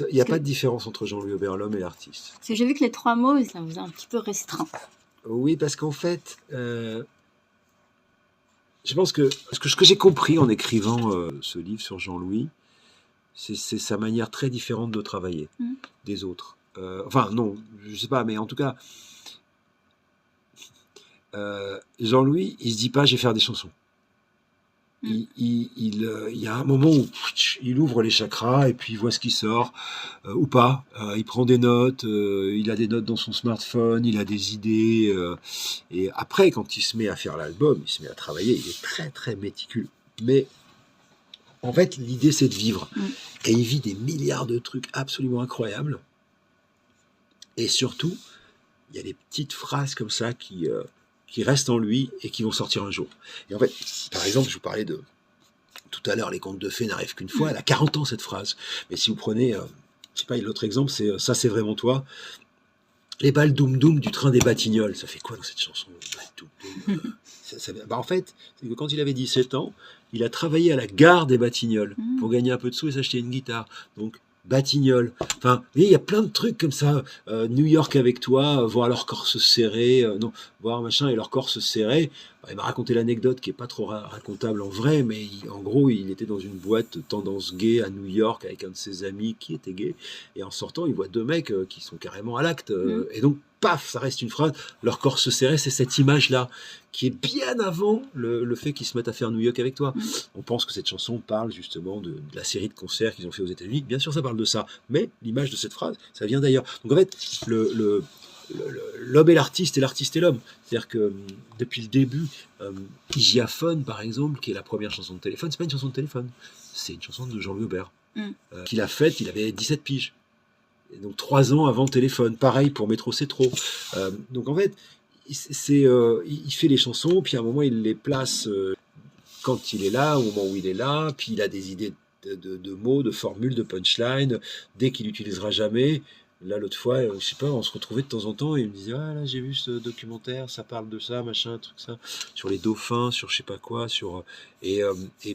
Il n'y a pas de différence entre Jean-Louis Aubert, l'homme et l'artiste.
Parce que j'ai vu que les 3 mots, ça vous a un petit peu restreint.
Oui, parce qu'en fait, je pense que ce que j'ai compris en écrivant ce livre sur Jean-Louis, c'est sa manière très différente de travailler des autres. Enfin, non, je sais pas, mais en tout cas, Jean-Louis, il se dit pas, je vais faire des chansons. Il y a un moment où il ouvre les chakras et puis il voit ce qui sort, ou pas. Il prend des notes, il a des notes dans son smartphone, il a des idées. Et après, quand il se met à faire l'album, il se met à travailler, il est très très méticuleux. Mais en fait, l'idée c'est de vivre. Et il vit des milliards de trucs absolument incroyables. Et surtout, il y a des petites phrases comme ça qui restent en lui et qui vont sortir un jour. Et en fait, par exemple, je vous parlais de tout à l'heure, les contes de fées n'arrivent qu'une fois. Elle a 40 ans, cette phrase. Mais si vous prenez, je sais pas, l'autre exemple, c'est Ça, c'est vraiment toi. Les balles doum-doum du train des Batignolles. Ça fait quoi dans cette chanson ? En fait, c'est que quand il avait 17 ans, il a travaillé à la gare des Batignolles pour gagner un peu de sous et s'acheter une guitare. Donc, Batignolles. Enfin, il y a plein de trucs comme ça. New York avec toi, voir leur corps se serrer, voir machin et leur corps se serrer. Il m'a raconté l'anecdote qui est pas trop racontable en vrai, mais en gros, il était dans une boîte tendance gay à New York avec un de ses amis qui était gay. Et en sortant, il voit 2 mecs qui sont carrément à l'acte. Et donc, paf, ça reste une phrase. Leur corps se serrait, c'est cette image-là qui est bien avant le fait qu'ils se mettent à faire New York avec toi. On pense que cette chanson parle justement de la série de concerts qu'ils ont fait aux États-Unis. Bien sûr, ça parle de ça, mais l'image de cette phrase, ça vient d'ailleurs. Donc en fait, l'homme et l'artiste et l'homme. C'est-à-dire que depuis le début, Hygiaphone, par exemple, qui est la première chanson de téléphone, c'est pas une chanson de téléphone, c'est une chanson de Jean-Louis Aubert, qu'il a faite, il avait 17 piges. Et donc 3 ans avant Téléphone. Pareil pour Métro c'est trop. Donc en fait, il fait les chansons, puis à un moment il les place quand il est là, au moment où il est là, puis il a des idées de mots, de formules, de punchline, dès qu'il n'utilisera jamais. Là, l'autre fois, je sais pas, on se retrouvait de temps en temps et il me disait « Ah, là, j'ai vu ce documentaire, ça parle de ça, machin, truc ça, sur les dauphins, sur je sais pas quoi, sur... » Et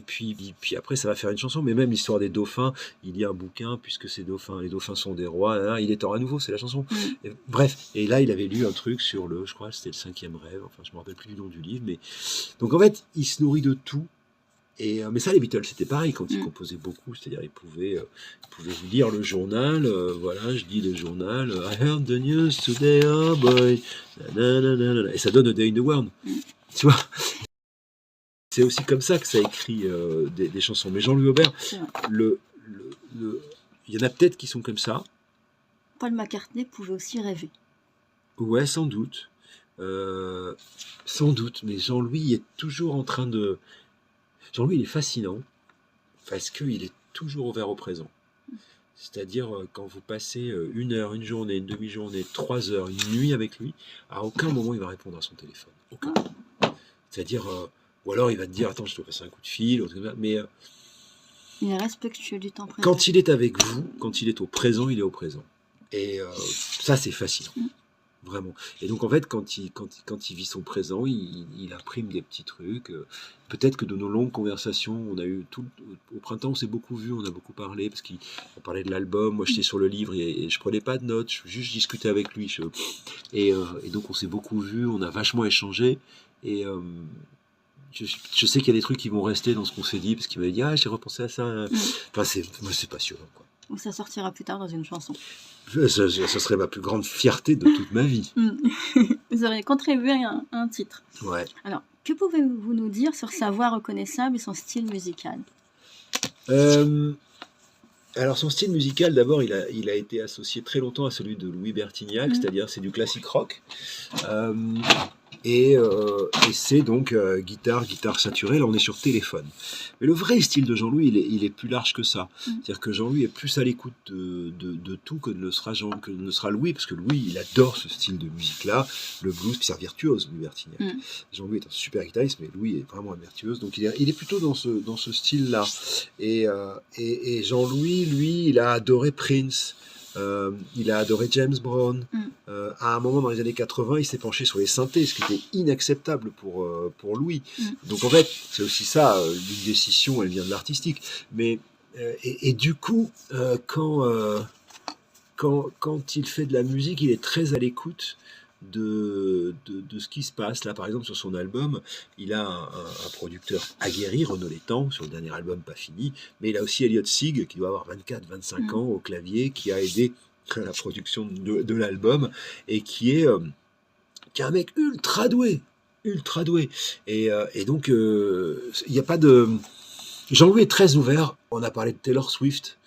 puis après, ça va faire une chanson, mais même l'histoire des dauphins, il y a un bouquin, puisque les dauphins sont des rois, là, il est temps à nouveau, c'est la chanson. Et, bref, et là, il avait lu un truc sur je crois, c'était le 5e rêve, enfin, je me rappelle plus du nom du livre, mais... Donc, en fait, il se nourrit de tout, Mais ça, les Beatles, c'était pareil quand ils
Mm.
composaient beaucoup, c'est-à-dire ils pouvaient lire le journal, voilà, je lis le journal, I heard the news today, oh boy, nanana, et ça donne A Day in the World,
Mm.
tu vois. C'est aussi comme ça que ça écrit des chansons. Mais Jean-Louis Aubert,
C'est vrai.
il y en a peut-être qui sont comme ça.
Paul McCartney pouvait aussi rêver.
Ouais, sans doute. Sans doute, mais Jean-Louis est toujours en train de... Jean-Louis, il est fascinant parce qu'il est toujours ouvert au présent. C'est-à-dire, quand vous passez 1 heure, une journée, une demi-journée, 3 heures, une nuit avec lui, à aucun moment il va répondre à son téléphone. Aucun. C'est-à-dire, ou alors il va te dire, attends, je te passe un coup de fil, mais
Il est respectueux du temps présent.
quand il est avec vous, quand il est au présent, il est au présent. Et ça, c'est fascinant. Vraiment. Et donc, en fait, quand il vit son présent, il imprime des petits trucs. Peut-être que de nos longues conversations, on a eu au printemps, on s'est beaucoup vu, on a beaucoup parlé, parce qu'on parlait de l'album. Moi, j'étais sur le livre et je prenais pas de notes, je discutais avec lui. Et donc, on s'est beaucoup vu, on a vachement échangé. Et je sais qu'il y a des trucs qui vont rester dans ce qu'on s'est dit, parce qu'il m'avait dit, ah, j'ai repensé à ça. Enfin, c'est passionnant, quoi.
Ou ça sortira plus tard dans une chanson.
Ce serait ma plus grande fierté de toute ma vie.
Vous auriez contribué à un titre.
Ouais.
Alors, que pouvez-vous nous dire sur sa voix reconnaissable et son style musical?
Alors son style musical, d'abord, il a été associé très longtemps à celui de Louis Bertignac, c'est-à-dire c'est du classique rock. Et c'est donc guitare saturée, là on est sur téléphone. Mais le vrai style de Jean-Louis, il est plus large que ça. C'est-à-dire que Jean-Louis est plus à l'écoute de tout que ne sera Louis, parce que Louis, il adore ce style de musique-là, le blues, puis c'est un virtuose, Louis Bertignac. Jean-Louis est un super guitariste, mais Louis est vraiment un virtuose, donc il est plutôt dans ce style-là. Et Jean-Louis, lui, il a adoré Prince. Il a adoré James Brown. À un moment dans les années 80, il s'est penché sur les synthés, ce qui était inacceptable pour Louis. Donc en fait, c'est aussi ça, l'une des scissions, elle vient de l'artistique. Mais et du coup, quand il fait de la musique, il est très à l'écoute de ce qui se passe. Là, par exemple, sur son album, il a un producteur aguerri, Renaud Létang, sur le dernier album Pas Fini, mais il a aussi Elliott Sieg, qui doit avoir 24-25 ans au clavier, qui a aidé à la production de l'album, et qui est un mec ultra doué. Et donc, il n'y a pas de... Jean-Louis est très ouvert. On a parlé de Taylor Swift.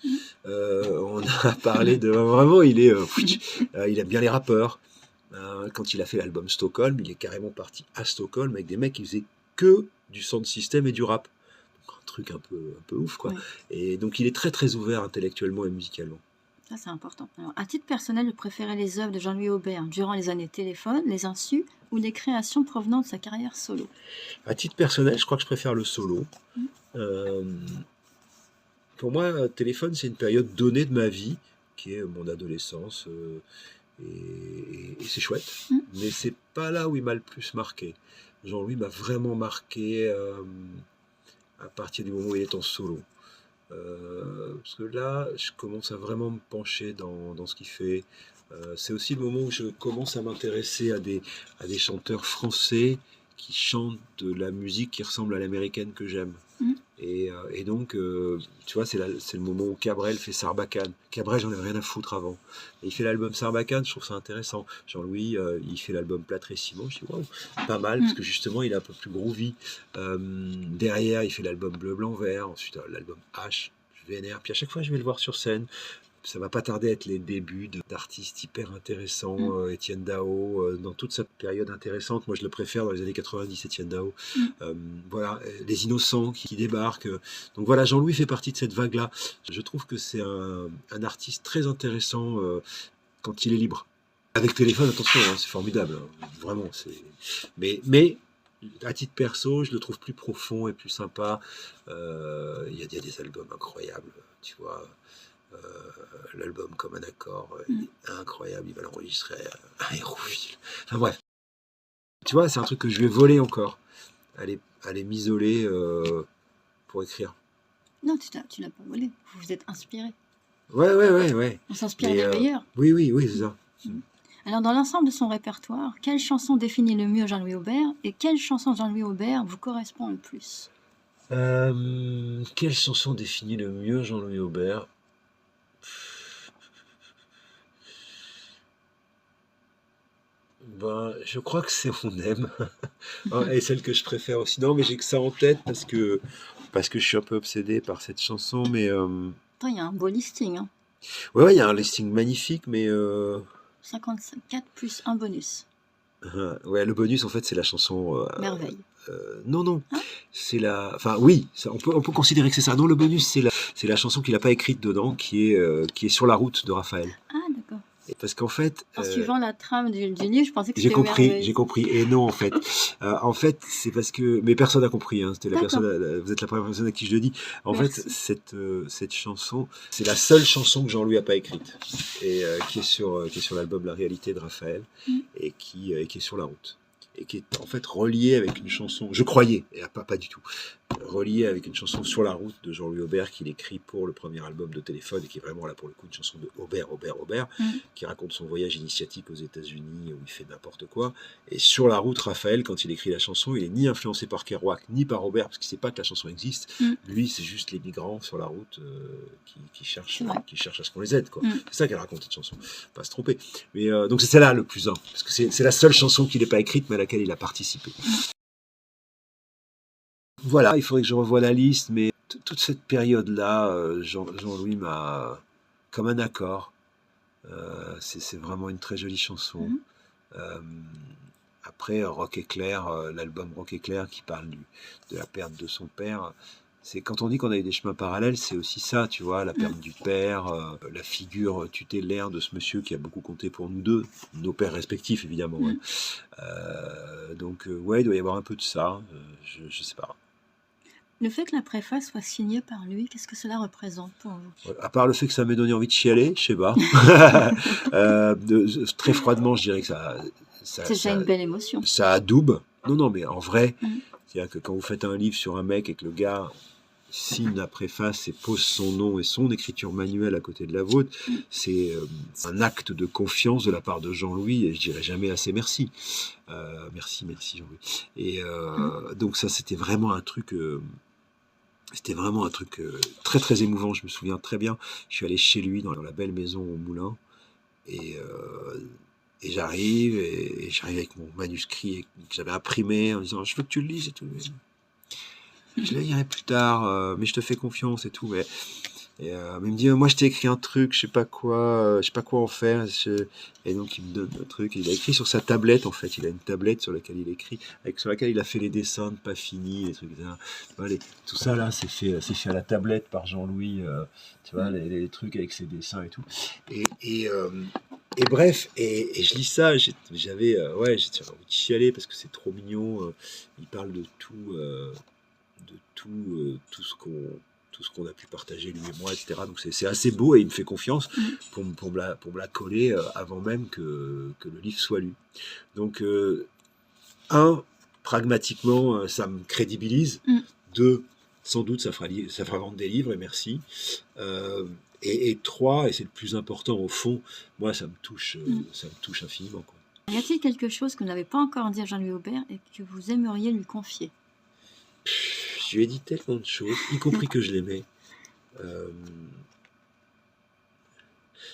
On a parlé de... Vraiment, il aime bien les rappeurs. Quand il a fait l'album Stockholm, il est carrément parti à Stockholm avec des mecs qui faisaient que du sound system et du rap. Donc, un truc un peu ouf, quoi. Ouais. Et donc, il est très, très ouvert intellectuellement et musicalement.
Ça, c'est important. Alors, à titre personnel, vous préférez les œuvres de Jean-Louis Aubert durant les années Téléphone, les Insus ou les créations provenant de sa carrière solo?
À titre personnel, je crois que je préfère le solo. Pour moi, Téléphone, c'est une période donnée de ma vie, qui est mon adolescence, et c'est chouette. Mais c'est pas là où il m'a le plus marqué. Jean-Louis m'a vraiment marqué à partir du moment où il est en solo. Parce que là, je commence à vraiment me pencher dans ce qu'il fait. C'est aussi le moment où je commence à m'intéresser à des chanteurs français qui chantent de la musique qui ressemble à l'américaine que j'aime. Et donc, tu vois, c'est le moment où Cabrel fait Sarbacane. Cabrel, j'en ai rien à foutre avant. Et il fait l'album Sarbacane, je trouve ça intéressant. Jean-Louis, il fait l'album Plâtre et Ciment. Je dis, waouh, pas mal, parce que justement, il est un peu plus groovy. Derrière, il fait l'album Bleu, Blanc, Vert. Ensuite, l'album H, je vénère. Puis à chaque fois, je vais le voir sur scène. Ça va pas tarder à être les débuts d'artistes hyper intéressants. Étienne Dao, dans toute cette période intéressante, moi je le préfère dans les années 90, Étienne Dao. Voilà, les Innocents qui débarquent. Donc voilà, Jean-Louis fait partie de cette vague-là. Je trouve que c'est un artiste très intéressant quand il est libre. Avec téléphone, attention, hein, c'est formidable. Hein, vraiment, mais à titre perso, je le trouve plus profond et plus sympa. Il y a des albums incroyables, tu vois. L'album Comme un accord, incroyable, il va l'enregistrer à Hérouville. Enfin bref. Tu vois, c'est un truc que je vais voler encore. Aller m'isoler pour écrire.
Non, tu l'as pas volé. Vous vous êtes inspiré.
Ouais.
On s'inspire des meilleurs.
Oui, c'est ça.
Alors, dans l'ensemble de son répertoire, quelle chanson définit le mieux Jean-Louis Aubert et quelle chanson de Jean-Louis Aubert vous correspond le plus?
Quelle chanson définit le mieux Jean-Louis Aubert? Ben, je crois que c'est On aime. Et celle que je préfère aussi. Non, mais j'ai que ça en tête parce que je suis un peu obsédé par cette chanson. Mais
Attends, il y a un beau listing, hein.
ouais, il y a un listing magnifique, mais
54 plus un bonus.
ouais, le bonus en fait c'est la chanson.
Merveille.
Non, non,
Hein?
c'est la. Enfin, oui, on peut considérer que c'est ça. Non, le bonus c'est la chanson qu'il n'a pas écrite dedans, qui est Sur la route de Raphaël.
Ah, d'accord.
Parce qu'en fait,
En suivant la trame du livre, je pensais que c'était Merveille.
j'ai compris. Et non, en fait, c'est parce que, mais personne n'a compris. Hein, c'était la
D'accord.
personne, vous êtes la première personne à qui je le dis. En
Merci.
fait, cette chanson, c'est la seule chanson que Jean-Louis a pas écrite et qui est sur l'album La Réalité de Raphaël et qui est sur la route et qui est en fait reliée avec une chanson. Je croyais, et pas du tout. Reliée avec une chanson Sur la route de Jean-Louis Aubert qu'il écrit pour le premier album de Téléphone et qui est vraiment là pour le coup une chanson de Aubert, qui raconte son voyage initiatique aux États-Unis où il fait n'importe quoi. Et Sur la route, Raphaël, quand il écrit la chanson, il est ni influencé par Kerouac ni par Aubert parce qu'il sait pas que la chanson existe. Lui, c'est juste les migrants sur la route qui cherchent à ce qu'on les aide, quoi. C'est ça qu'elle raconte cette chanson. Pas se tromper. Mais donc c'est celle-là le plus un parce que c'est la seule chanson qu'il n'ait pas écrite mais à laquelle il a participé. Voilà, il faudrait que je revoie la liste, mais toute cette période-là, Jean-Louis m'a comme un accord. C'est vraiment une très jolie chanson. Après, Rock Éclair, l'album Rock Éclair qui parle de la perte de son père. C'est quand on dit qu'on a eu des chemins parallèles, c'est aussi ça, tu vois, la perte du père, la figure tutélaire de ce monsieur qui a beaucoup compté pour nous deux, nos pères respectifs évidemment. Donc ouais, il doit y avoir un peu de ça. Je sais pas.
Le fait que la préface soit signée par lui, qu'est-ce que cela représente pour vous?
À part le fait que ça m'ait donné envie de chialer, je sais pas. Très froidement, je dirais que
c'est déjà une belle émotion.
Ça adoube. Non, mais en vrai, c'est-à-dire que quand vous faites un livre sur un mec et que le gars signe la préface et pose son nom et son écriture manuelle à côté de la vôtre, c'est un acte de confiance de la part de Jean-Louis et je dirais jamais assez merci. Merci Jean-Louis. Et donc ça, c'était vraiment un truc... très très émouvant, je me souviens très bien. Je suis allé chez lui dans la belle maison au Moulin et j'arrive avec mon manuscrit que j'avais imprimé en disant je veux que tu le lises et tout. Je le lirai plus tard, mais je te fais confiance et tout. Mais il me dit moi je t'ai écrit un truc, je sais pas quoi en faire. Et donc il me donne un truc. Il a écrit sur sa tablette en fait. Il a une tablette sur laquelle il écrit, sur laquelle il a fait les dessins de pas finis, les trucs. Tout ça là, c'est fait à la tablette par Jean-Louis. Tu vois les trucs avec ses dessins et tout. Et bref, et je lis ça, j'avais envie de chialer parce que c'est trop mignon. Il parle de tout ce qu'on a pu partager lui et moi, etc. Donc c'est assez beau et il me fait confiance pour me la coller avant même que le livre soit lu. Donc pragmatiquement, ça me crédibilise. 2, sans doute, ça fera vendre des livres et merci. Et 3, et c'est le plus important au fond, moi ça me touche infiniment, quoi.
Y a-t-il quelque chose que vous n'avez pas encore dit à Jean-Louis Aubert et que vous aimeriez lui confier?
Je lui ai dit tellement de choses, y compris que je l'aimais.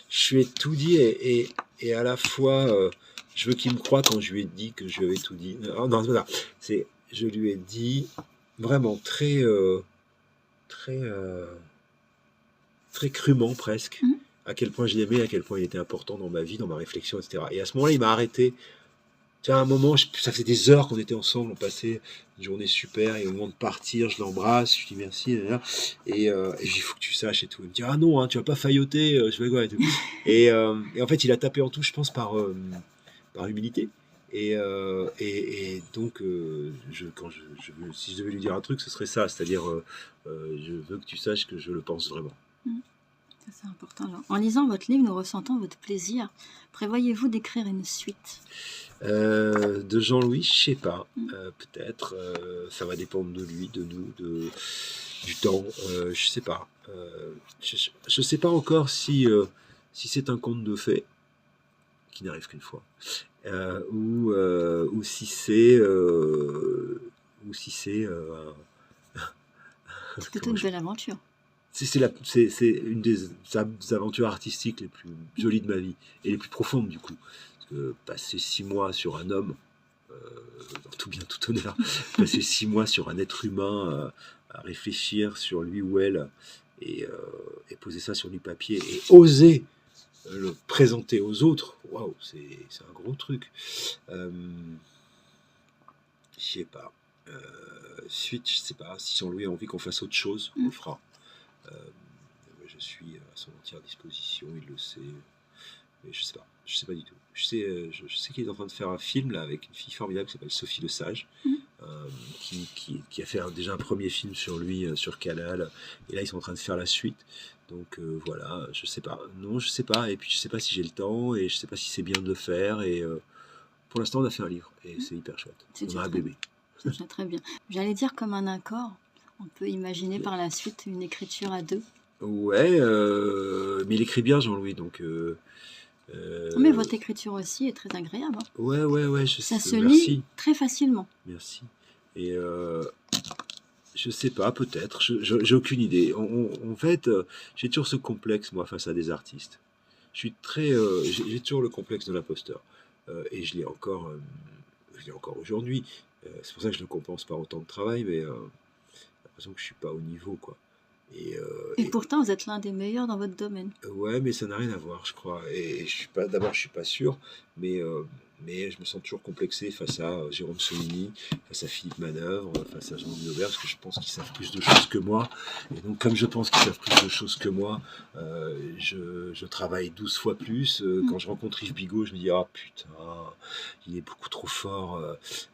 Je lui ai tout dit et à la fois, je veux qu'il me croie quand je lui ai dit que je lui avais tout dit. Non, c'est pas ça. Je lui ai dit vraiment très crûment presque, à quel point je l'aimais, à quel point il était important dans ma vie, dans ma réflexion, etc. Et à ce moment-là, il m'a arrêté. Tu vois, à un moment, ça faisait des heures qu'on était ensemble, on passait une journée super, et au moment de partir, je l'embrasse, je lui dis merci, et je lui dis, il faut que tu saches et tout. Il me dit, ah non, hein, tu vas pas failloter, je fais quoi et tout. Et en fait, il a tapé en touche, je pense, par humilité. Et donc, si je devais lui dire un truc, ce serait ça, c'est-à-dire, je veux que tu saches que je le pense vraiment.
Ça, c'est important. Alors, en lisant votre livre, nous ressentons votre plaisir. Prévoyez-vous d'écrire une suite?
De Jean-Louis, je sais pas. Peut-être. Ça va dépendre de lui, de nous, du temps. Je sais pas. Je sais pas encore si c'est un conte de fées qui n'arrive qu'une fois, ou si c'est
C'est plutôt une belle aventure.
C'est une des aventures artistiques les plus jolies de ma vie et les plus profondes du coup. Parce que passer 6 mois sur un homme, dans tout bien, tout honneur, passer 6 mois sur un être humain, à réfléchir sur lui ou elle et poser ça sur du papier et oser le présenter aux autres, waouh, c'est un gros truc. Je sais pas. Suite, je sais pas. Si Jean-Louis a envie qu'on fasse autre chose, on le fera. Je suis à son entière disposition, il le sait. Mais je sais pas du tout. Je sais qu'il est en train de faire un film là avec une fille formidable qui s'appelle Sophie Lesage, qui a fait déjà un premier film sur lui sur Canal, et là ils sont en train de faire la suite. Donc voilà, je sais pas. Non, je sais pas. Et puis je sais pas si j'ai le temps, et je sais pas si c'est bien de le faire. Et pour l'instant, on a fait un livre, et c'est hyper chouette. On a un bébé.
C'est déjà très bien. J'allais dire comme un accord. On peut imaginer par la suite une écriture à 2.
Ouais, mais il écrit bien, Jean-Louis, donc.
Mais votre écriture aussi est très agréable. Hein.
Ouais,
ça se lit très facilement.
Merci. Et je sais pas, peut-être. J'ai aucune idée. En fait, j'ai toujours ce complexe, moi, face à des artistes. Je suis très. J'ai toujours le complexe de l'imposteur. Et je l'ai encore aujourd'hui. C'est pour ça que je ne compense pas autant de travail, mais j'ai l'impression que je suis pas au niveau, quoi.
Et pourtant, vous êtes l'un des meilleurs dans votre domaine.
Ouais, mais ça n'a rien à voir, je crois. Et je suis pas sûr, mais je me sens toujours complexé face à Jérôme Soligny, face à Philippe Manœuvre, face à Jean-Louis Aubert, parce que je pense qu'ils savent plus de choses que moi. Et donc, comme je pense qu'ils savent plus de choses que moi, je travaille 12 fois plus. Quand je rencontre Yves Bigot, je me dis, ah putain, il est beaucoup trop fort.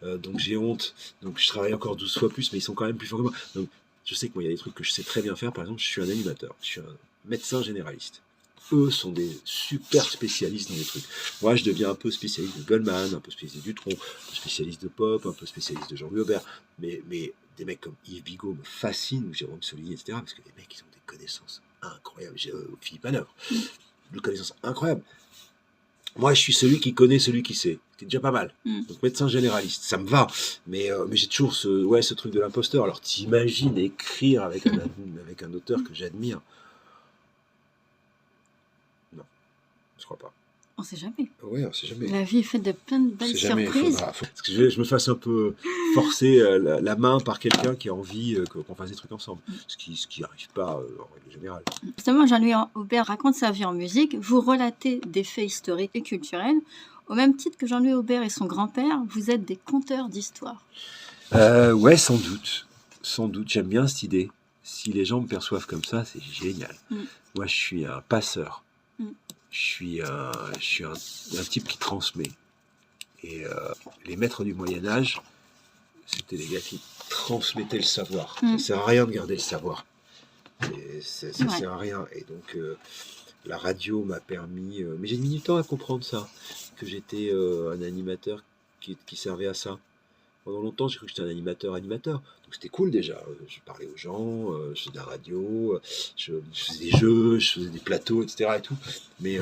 Donc j'ai honte. Donc je travaille encore 12 fois plus, mais ils sont quand même plus forts que moi. Donc, je sais que moi, il y a des trucs que je sais très bien faire. Par exemple, je suis un animateur. Je suis un médecin généraliste. Eux sont des super spécialistes dans les trucs. Moi, je deviens un peu spécialiste de Goldman, un peu spécialiste du Tron, un peu spécialiste de pop, un peu spécialiste de Jean-Louis Aubert. Mais des mecs comme Yves Bigot me fascinent, ou Jérôme Soligny, etc. Parce que les mecs, ils ont des connaissances incroyables. Philippe Manœuvre, des connaissances incroyables. Moi, je suis celui qui connaît celui qui sait. C'est déjà pas mal. Donc, médecin généraliste, ça me va. Mais j'ai toujours ce truc de l'imposteur. Alors, t'imagines écrire avec un auteur que j'admire? Non, je crois pas.
On sait jamais.
Ouais, on sait jamais.
La vie est faite de plein de belles surprises.
Faut que je me fasse un peu forcer la main par quelqu'un qui a envie qu'on fasse des trucs ensemble. Ce qui n'arrive pas en règle générale.
Justement, Jean-Louis Aubert raconte sa vie en musique. Vous relatez des faits historiques et culturels. Au même titre que Jean-Louis Aubert et son grand-père, vous êtes des conteurs d'histoire.
Ouais, sans doute. Sans doute. J'aime bien cette idée. Si les gens me perçoivent comme ça, c'est génial. Moi, je suis un passeur. Je suis un type qui transmet. Et les maîtres du Moyen-Âge, c'était les gars qui transmettaient le savoir. Ça ne sert à rien de garder le savoir. Ça ne sert à rien. Et donc, la radio m'a permis... mais j'ai mis du temps à comprendre ça, que j'étais un animateur qui servait à ça. Pendant longtemps, j'ai cru que j'étais un animateur. Donc c'était cool déjà. Je parlais aux gens, je faisais de la radio, je faisais des jeux, je faisais des plateaux, etc. Et tout. Mais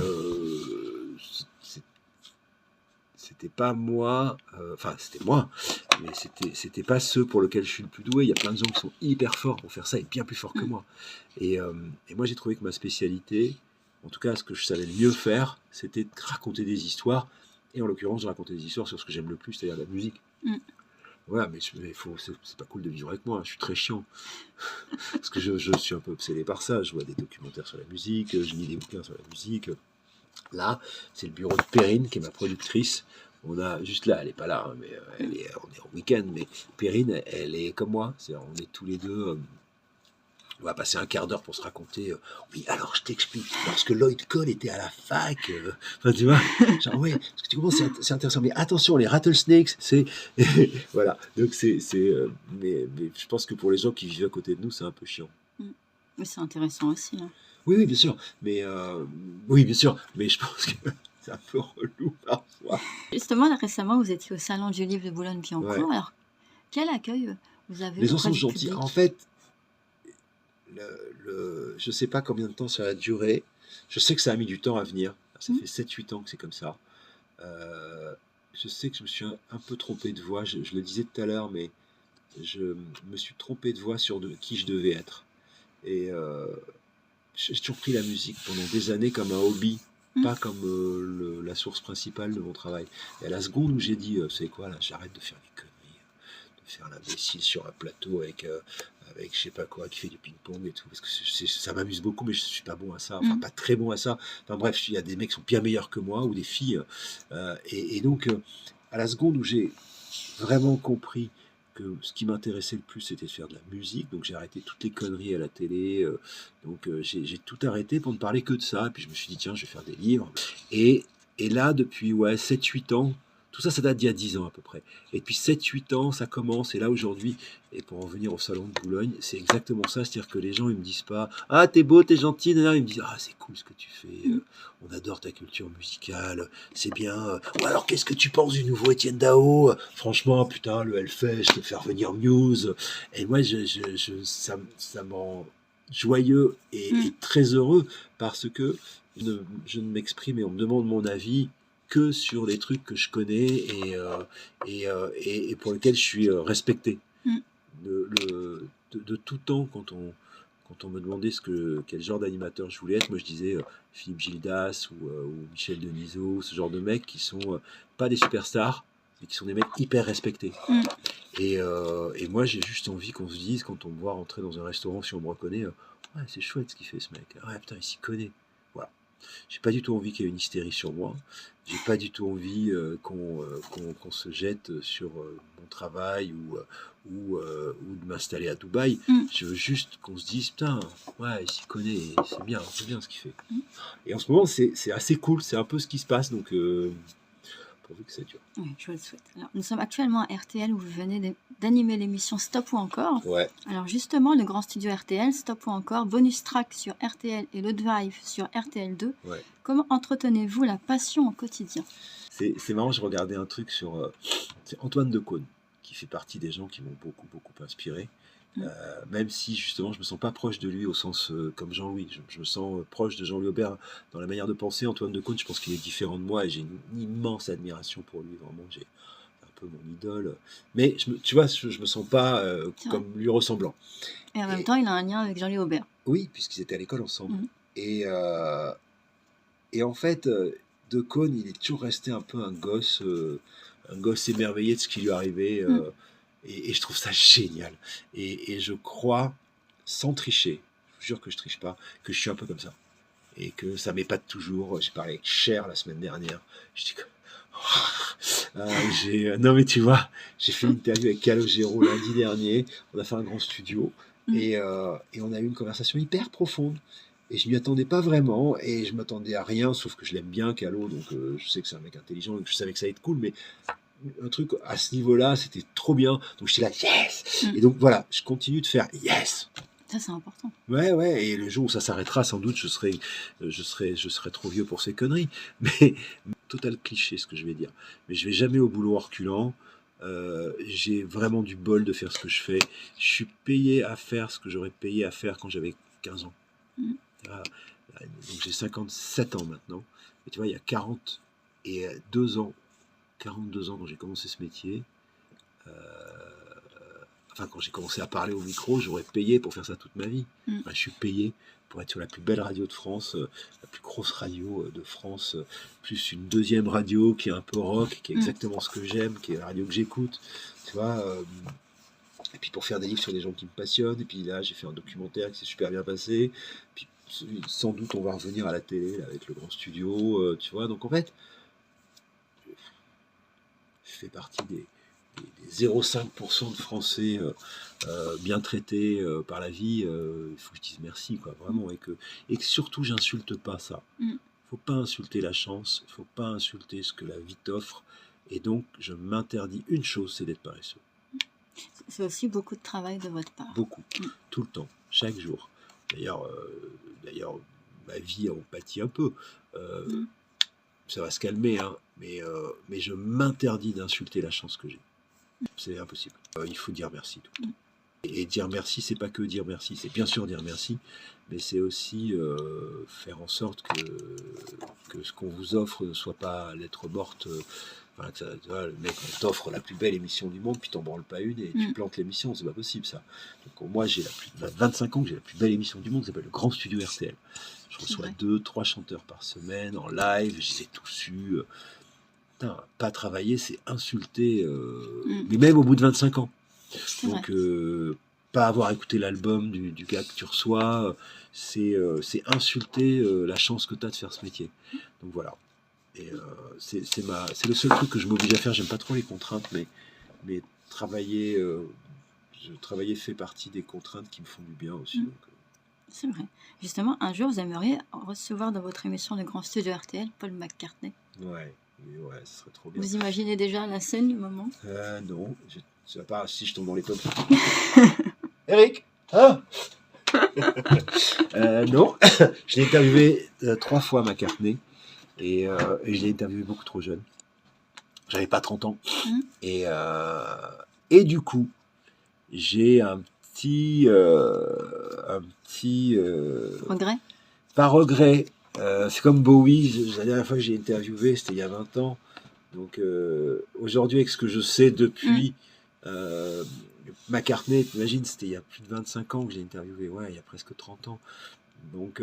c'était pas moi. Enfin, c'était moi. Mais c'était pas ceux pour lesquels je suis le plus doué. Il y a plein de gens qui sont hyper forts pour faire ça et bien plus forts que moi. Et moi, j'ai trouvé que ma spécialité, en tout cas, ce que je savais le mieux faire, c'était de raconter des histoires. Et en l'occurrence, je racontais des histoires sur ce que j'aime le plus, c'est-à-dire la musique. Voilà, mais c'est pas cool de vivre avec moi, je suis très chiant. Parce que je suis un peu obsédé par ça. Je vois des documentaires sur la musique, je lis des bouquins sur la musique. Là, c'est le bureau de Perrine, qui est ma productrice. On a, juste là, elle n'est pas là, hein, mais on est en week-end. Mais Perrine, elle est comme moi. On est tous les deux. On va passer un quart d'heure pour se raconter. Oui, alors je t'explique. Parce que Lloyd Cole était à la fac. Enfin, tu vois. Genre, ouais, parce que tu comprends, c'est intéressant. Mais attention, les rattlesnakes, c'est. Voilà. Donc, mais je pense que pour les gens qui vivent à côté de nous, c'est un peu chiant.
Mais c'est intéressant aussi. Hein.
Oui, bien sûr. Mais, oui, bien sûr. Mais je pense que c'est un peu relou parfois.
Justement, là, récemment, vous étiez au Salon du Livre de Boulogne-Billancourt. Ouais. Alors, quel accueil vous avez?
Les gens sont gentils. En fait, je ne sais pas combien de temps ça a duré. Je sais que ça a mis du temps à venir. Ça fait 7-8 ans que c'est comme ça. Je sais que je me suis un peu trompé de voix. Je le disais tout à l'heure, mais je me suis trompé de voie sur qui je devais être. Et j'ai toujours pris la musique pendant des années comme un hobby, pas comme la source principale de mon travail. Et à la seconde où j'ai dit, c'est quoi là, j'arrête de faire des conneries, de faire l'imbécile sur un plateau avec je sais pas quoi, qui fait du ping-pong et tout, parce que ça m'amuse beaucoup, mais je suis pas bon à ça, enfin pas très bon à ça. Enfin bref, il y a des mecs qui sont bien meilleurs que moi, ou des filles. Et donc, à la seconde où j'ai vraiment compris que ce qui m'intéressait le plus, c'était de faire de la musique. Donc j'ai arrêté toutes les conneries à la télé. Donc j'ai tout arrêté pour ne parler que de ça. Et puis je me suis dit, tiens, je vais faire des livres. Et là, depuis 7-8 ans, tout ça, ça date d'il y a 10 ans à peu près. Et depuis 7-8 ans, ça commence. Et là, aujourd'hui, et pour en venir au Salon de Boulogne, c'est exactement ça. C'est-à-dire que les gens, ils me disent pas, ah, t'es beau, t'es gentil. Ils me disent, ah, c'est cool ce que tu fais. On adore ta culture musicale. C'est bien. Ou alors, qu'est-ce que tu penses du nouveau Étienne Dao? Franchement, putain, le Hellfest, je te faire venir Muse. Et moi, ça me rend joyeux et très heureux parce que je ne m'exprime et on me demande mon avis que sur les trucs que je connais et pour lesquels je suis respecté. De tout temps, quand on me demandait quel genre d'animateur je voulais être, moi je disais Philippe Gildas ou Michel Denisot, ce genre de mecs qui sont pas des superstars, mais qui sont des mecs hyper respectés. Et moi j'ai juste envie qu'on se dise, quand on me voit rentrer dans un restaurant, si on me reconnaît, ouais, c'est chouette ce qu'il fait ce mec, ouais putain il s'y connaît. Voilà. J'ai pas du tout envie qu'il y ait une hystérie sur moi. J'ai pas du tout envie qu'on se jette sur mon travail ou de m'installer à Dubaï. Je veux juste qu'on se dise, putain, ouais, il s'y connaît, c'est bien ce qu'il fait. Et en ce moment, c'est assez cool, c'est un peu ce qui se passe, donc pourvu que ça dure.
Oui, je vous le souhaite. Alors, nous sommes actuellement à RTL où vous venez d'animer l'émission Stop ou Encore.
Ouais.
Alors justement, le grand studio RTL, Stop ou Encore, bonus track sur RTL et le Drive sur RTL2.
Ouais.
Comment entretenez-vous la passion au quotidien?
C'est marrant, je regardais un truc sur c'est Antoine Decaune, qui fait partie des gens qui m'ont beaucoup inspiré. Même si justement je me sens pas proche de lui au sens comme Jean-Louis, je me sens proche de Jean-Louis Aubert dans la manière de penser. Antoine Decaune, je pense qu'il est différent de moi et j'ai une immense admiration pour lui, vraiment. J'ai un peu mon idole, mais tu vois, je me sens pas comme lui ressemblant.
Et en même temps, il a un lien avec Jean-Louis Aubert.
Oui, puisqu'ils étaient à l'école ensemble. Et en fait, Decaune, il est toujours resté un peu un gosse émerveillé de ce qui lui arrivait. Et je trouve ça génial. Et je crois, sans tricher, je vous jure que je triche pas, que je suis un peu comme ça. Et que ça m'épate toujours. J'ai parlé avec Cher la semaine dernière. Je dis que... non mais tu vois, j'ai fait une interview avec Calogero lundi dernier. On a fait un grand studio. Et on a eu une conversation hyper profonde. Et je m'y attendais pas vraiment. Et je m'attendais à rien, sauf que je l'aime bien, Calo. Donc je sais que c'est un mec intelligent et que je savais que ça allait être cool. Mais un truc à ce niveau-là, c'était trop bien. Donc j'étais là, yes. Et donc voilà, je continue de faire yes.
Ça, c'est important.
Ouais. Et le jour où ça s'arrêtera, sans doute, je serai trop vieux pour ces conneries. Mais total cliché, ce que je vais dire. Mais je vais jamais au boulot en reculant. J'ai vraiment du bol de faire ce que je fais. Je suis payé à faire ce que j'aurais payé à faire quand j'avais 15 ans. Donc j'ai 57 ans maintenant. Et tu vois, il y a 42 ans quand j'ai commencé ce métier, quand j'ai commencé à parler au micro, j'aurais payé pour faire ça toute ma vie. Je suis payé pour être sur la plus belle radio de France, la plus grosse radio de France, plus une deuxième radio qui est un peu rock, qui est exactement ce que j'aime, qui est la radio que j'écoute, tu vois. Et puis pour faire des livres sur des gens qui me passionnent. Et puis là, j'ai fait un documentaire qui s'est super bien passé. Puis sans doute, on va revenir à la télé là, avec le grand studio, tu vois. Donc en fait, je fais partie des 0,5% de Français bien traités par la vie. Il faut que je dise merci, quoi, vraiment. Et que surtout, j'insulte pas ça. Il ne faut pas insulter la chance, il ne faut pas insulter ce que la vie t'offre. Et donc, je m'interdis une chose, c'est d'être paresseux.
C'est aussi beaucoup de travail de votre part.
Beaucoup, tout le temps, chaque jour. D'ailleurs, ma vie en pâtit un peu. Ça va se calmer, hein, mais je m'interdis d'insulter la chance que j'ai. C'est impossible. Il faut dire merci tout le temps. Et dire merci, c'est pas que dire merci. C'est bien sûr dire merci, mais c'est aussi faire en sorte que ce qu'on vous offre ne soit pas lettre morte Enfin, tu vois, le mec, on t'offre la plus belle émission du monde, puis t'en branles pas une et tu plantes l'émission, c'est pas possible ça. Donc moi, j'ai 25 ans que j'ai la plus belle émission du monde, ça s'appelle le Grand Studio RTL. Je reçois 2-3 chanteurs par semaine en live, je les ai tous eus. Putain, pas travailler, c'est insulter, mais même au bout de 25 ans. Donc, pas avoir écouté l'album du gars que tu reçois, c'est insulter la chance que tu as de faire ce métier. Donc voilà. Et c'est le seul truc que je m'oblige à faire. J'aime pas trop les contraintes, mais travailler fait partie des contraintes qui me font du bien aussi. Donc,
c'est vrai. Justement, un jour, vous aimeriez recevoir dans votre émission de Grand Studio RTL Paul McCartney.
Ouais, ce serait trop bien.
Vous imaginez déjà la scène du moment?
Non, ça va pas si je tombe dans les pommes. Eric, hein? Non, je l'ai interviewé 3 fois McCartney et je l'ai interviewé beaucoup trop jeune. J'avais pas 30 ans. Et du coup, j'ai un petit
regret?
Pas regret. C'est comme Bowie, la dernière fois que j'ai interviewé, c'était il y a 20 ans. Donc aujourd'hui, avec ce que je sais depuis, McCartney, t'imagines, c'était il y a plus de 25 ans que j'ai interviewé. Ouais, il y a presque 30 ans. Donc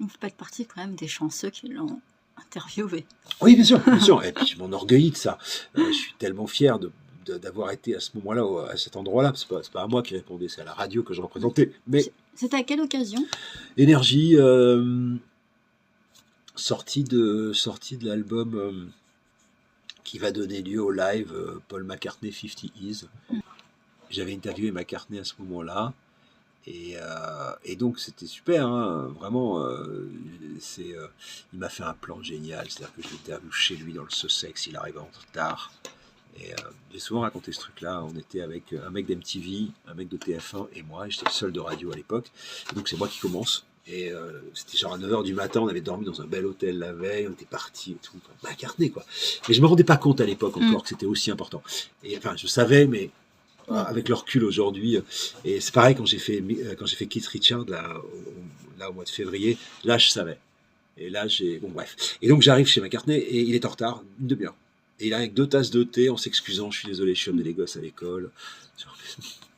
vous faites partie quand même des chanceux qui l'ont interviewé.
Oui, bien sûr, bien sûr. Et puis je m'enorgueillis de ça. Je suis tellement fier d'avoir été à ce moment-là, à cet endroit-là. C'est pas à moi qui répondais, c'est à la radio que je représentais. Mais
c'était à quelle occasion?
Énergie, sortie de l'album qui va donner lieu au live Paul McCartney 50 Is. J'avais interviewé McCartney à ce moment-là. Et donc c'était super, hein, vraiment. Il m'a fait un plan génial, c'est-à-dire que je l'interviewe chez lui dans le Sussex, il arrive en retard. Et j'ai souvent raconté ce truc-là. On était avec un mec d'MTV, un mec de TF1 et moi. J'étais le seul de radio à l'époque. Et donc c'est moi qui commence. Et c'était genre à 9h du matin, on avait dormi dans un bel hôtel la veille, on était partis et tout. McCartney, quoi. Mais je me rendais pas compte à l'époque encore que c'était aussi important. Et enfin, je savais, mais avec le recul aujourd'hui. Et c'est pareil quand j'ai fait Keith Richards là au mois de février. Là, je savais. Et là, bon bref. Et donc j'arrive chez McCartney et il est en retard, une demi-heure. Et il arrive avec 2 tasses de thé en s'excusant. Je suis désolé, je suis amené les gosses à l'école.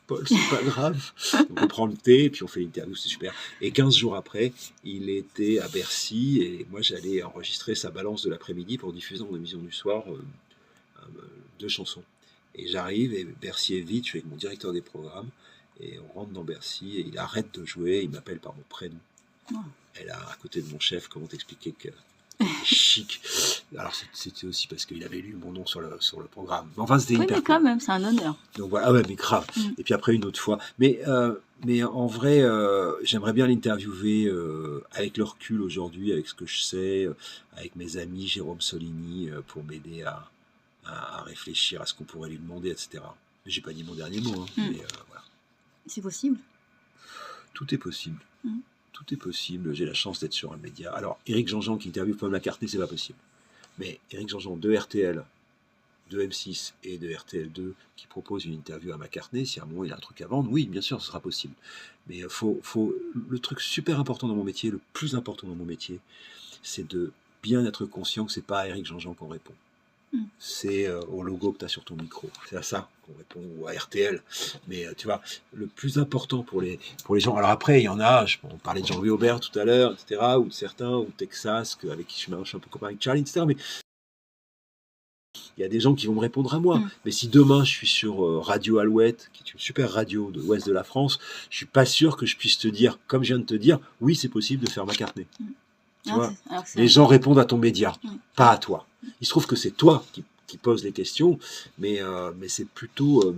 Paul, c'est pas grave. Donc on prend le thé et puis on fait l'interview, c'est super. Et 15 jours après, il était à Bercy et moi j'allais enregistrer sa balance de l'après-midi pour diffuser en émission du soir 2 chansons. Et j'arrive et Bercy est vide, je suis avec mon directeur des programmes et on rentre dans Bercy et il arrête de jouer, il m'appelle par mon prénom. Et là, à côté de mon chef, comment t'expliquer que chic. Alors c'était aussi parce qu'il avait lu mon nom sur le programme. Enfin, c'était hyper
mais quand même, c'est un honneur.
Donc voilà, mais grave. Et puis après une autre fois. Mais en vrai, j'aimerais bien l'interviewer avec le recul aujourd'hui, avec ce que je sais, avec mes amis, Jérôme Solini, pour m'aider à réfléchir à ce qu'on pourrait lui demander, etc. Mais j'ai pas dit mon dernier mot. Mais voilà.
C'est possible?
Tout est possible. Tout est possible. J'ai la chance d'être sur un média. Alors, Éric Jean-Jean qui interviewe Paul McCartney, c'est pas possible. Mais Éric Jean-Jean de RTL, de M6 et de RTL2 qui propose une interview à McCartney, si à un moment il a un truc à vendre, oui, bien sûr, ce sera possible. Mais le truc super important dans mon métier, le plus important dans mon métier, c'est de bien être conscient que c'est pas à Éric Jean-Jean qu'on répond. C'est au logo que tu as sur ton micro. C'est à ça qu'on répond, ou à RTL. Mais tu vois, le plus important pour les gens. Alors après, il y en a, on parlait de Jean-Louis Aubert tout à l'heure, etc., ou de certains, ou de Texas, avec qui je suis un peu copain avec Charlie, etc. Mais il y a des gens qui vont me répondre à moi. Mais si demain je suis sur Radio Alouette, qui est une super radio de l'ouest de la France, je suis pas sûr que je puisse te dire, comme je viens de te dire, oui, c'est possible de faire McCartney. Tu vois, les gens répondent à ton média, pas à toi. Il se trouve que c'est toi qui poses les questions, mais c'est plutôt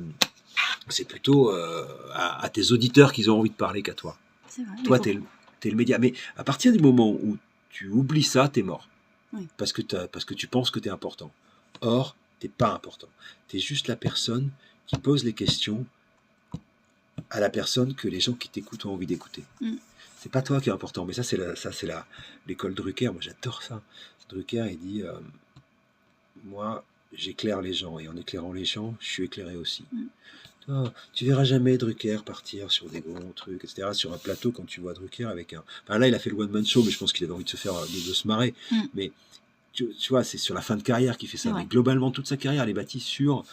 à tes auditeurs qu'ils ont envie de parler qu'à toi.
C'est vrai,
toi, t'es le média. Mais à partir du moment où tu oublies ça, t'es mort. Parce que tu penses que t'es important. Or, t'es pas important. T'es juste la personne qui pose les questions à la personne que les gens qui t'écoutent ont envie d'écouter. C'est pas toi qui est important, mais ça c'est l'école Drucker. Moi j'adore ça. Drucker il dit moi j'éclaire les gens et en éclairant les gens je suis éclairé aussi. Tu verras jamais Drucker partir sur des gros trucs, etc. Sur un plateau quand tu vois Drucker avec un. Enfin là il a fait le one man show, mais je pense qu'il avait envie de se faire de se marrer. Mais tu vois, c'est sur la fin de carrière qu'il fait ça. Mais globalement, toute sa carrière, elle est bâtie sur...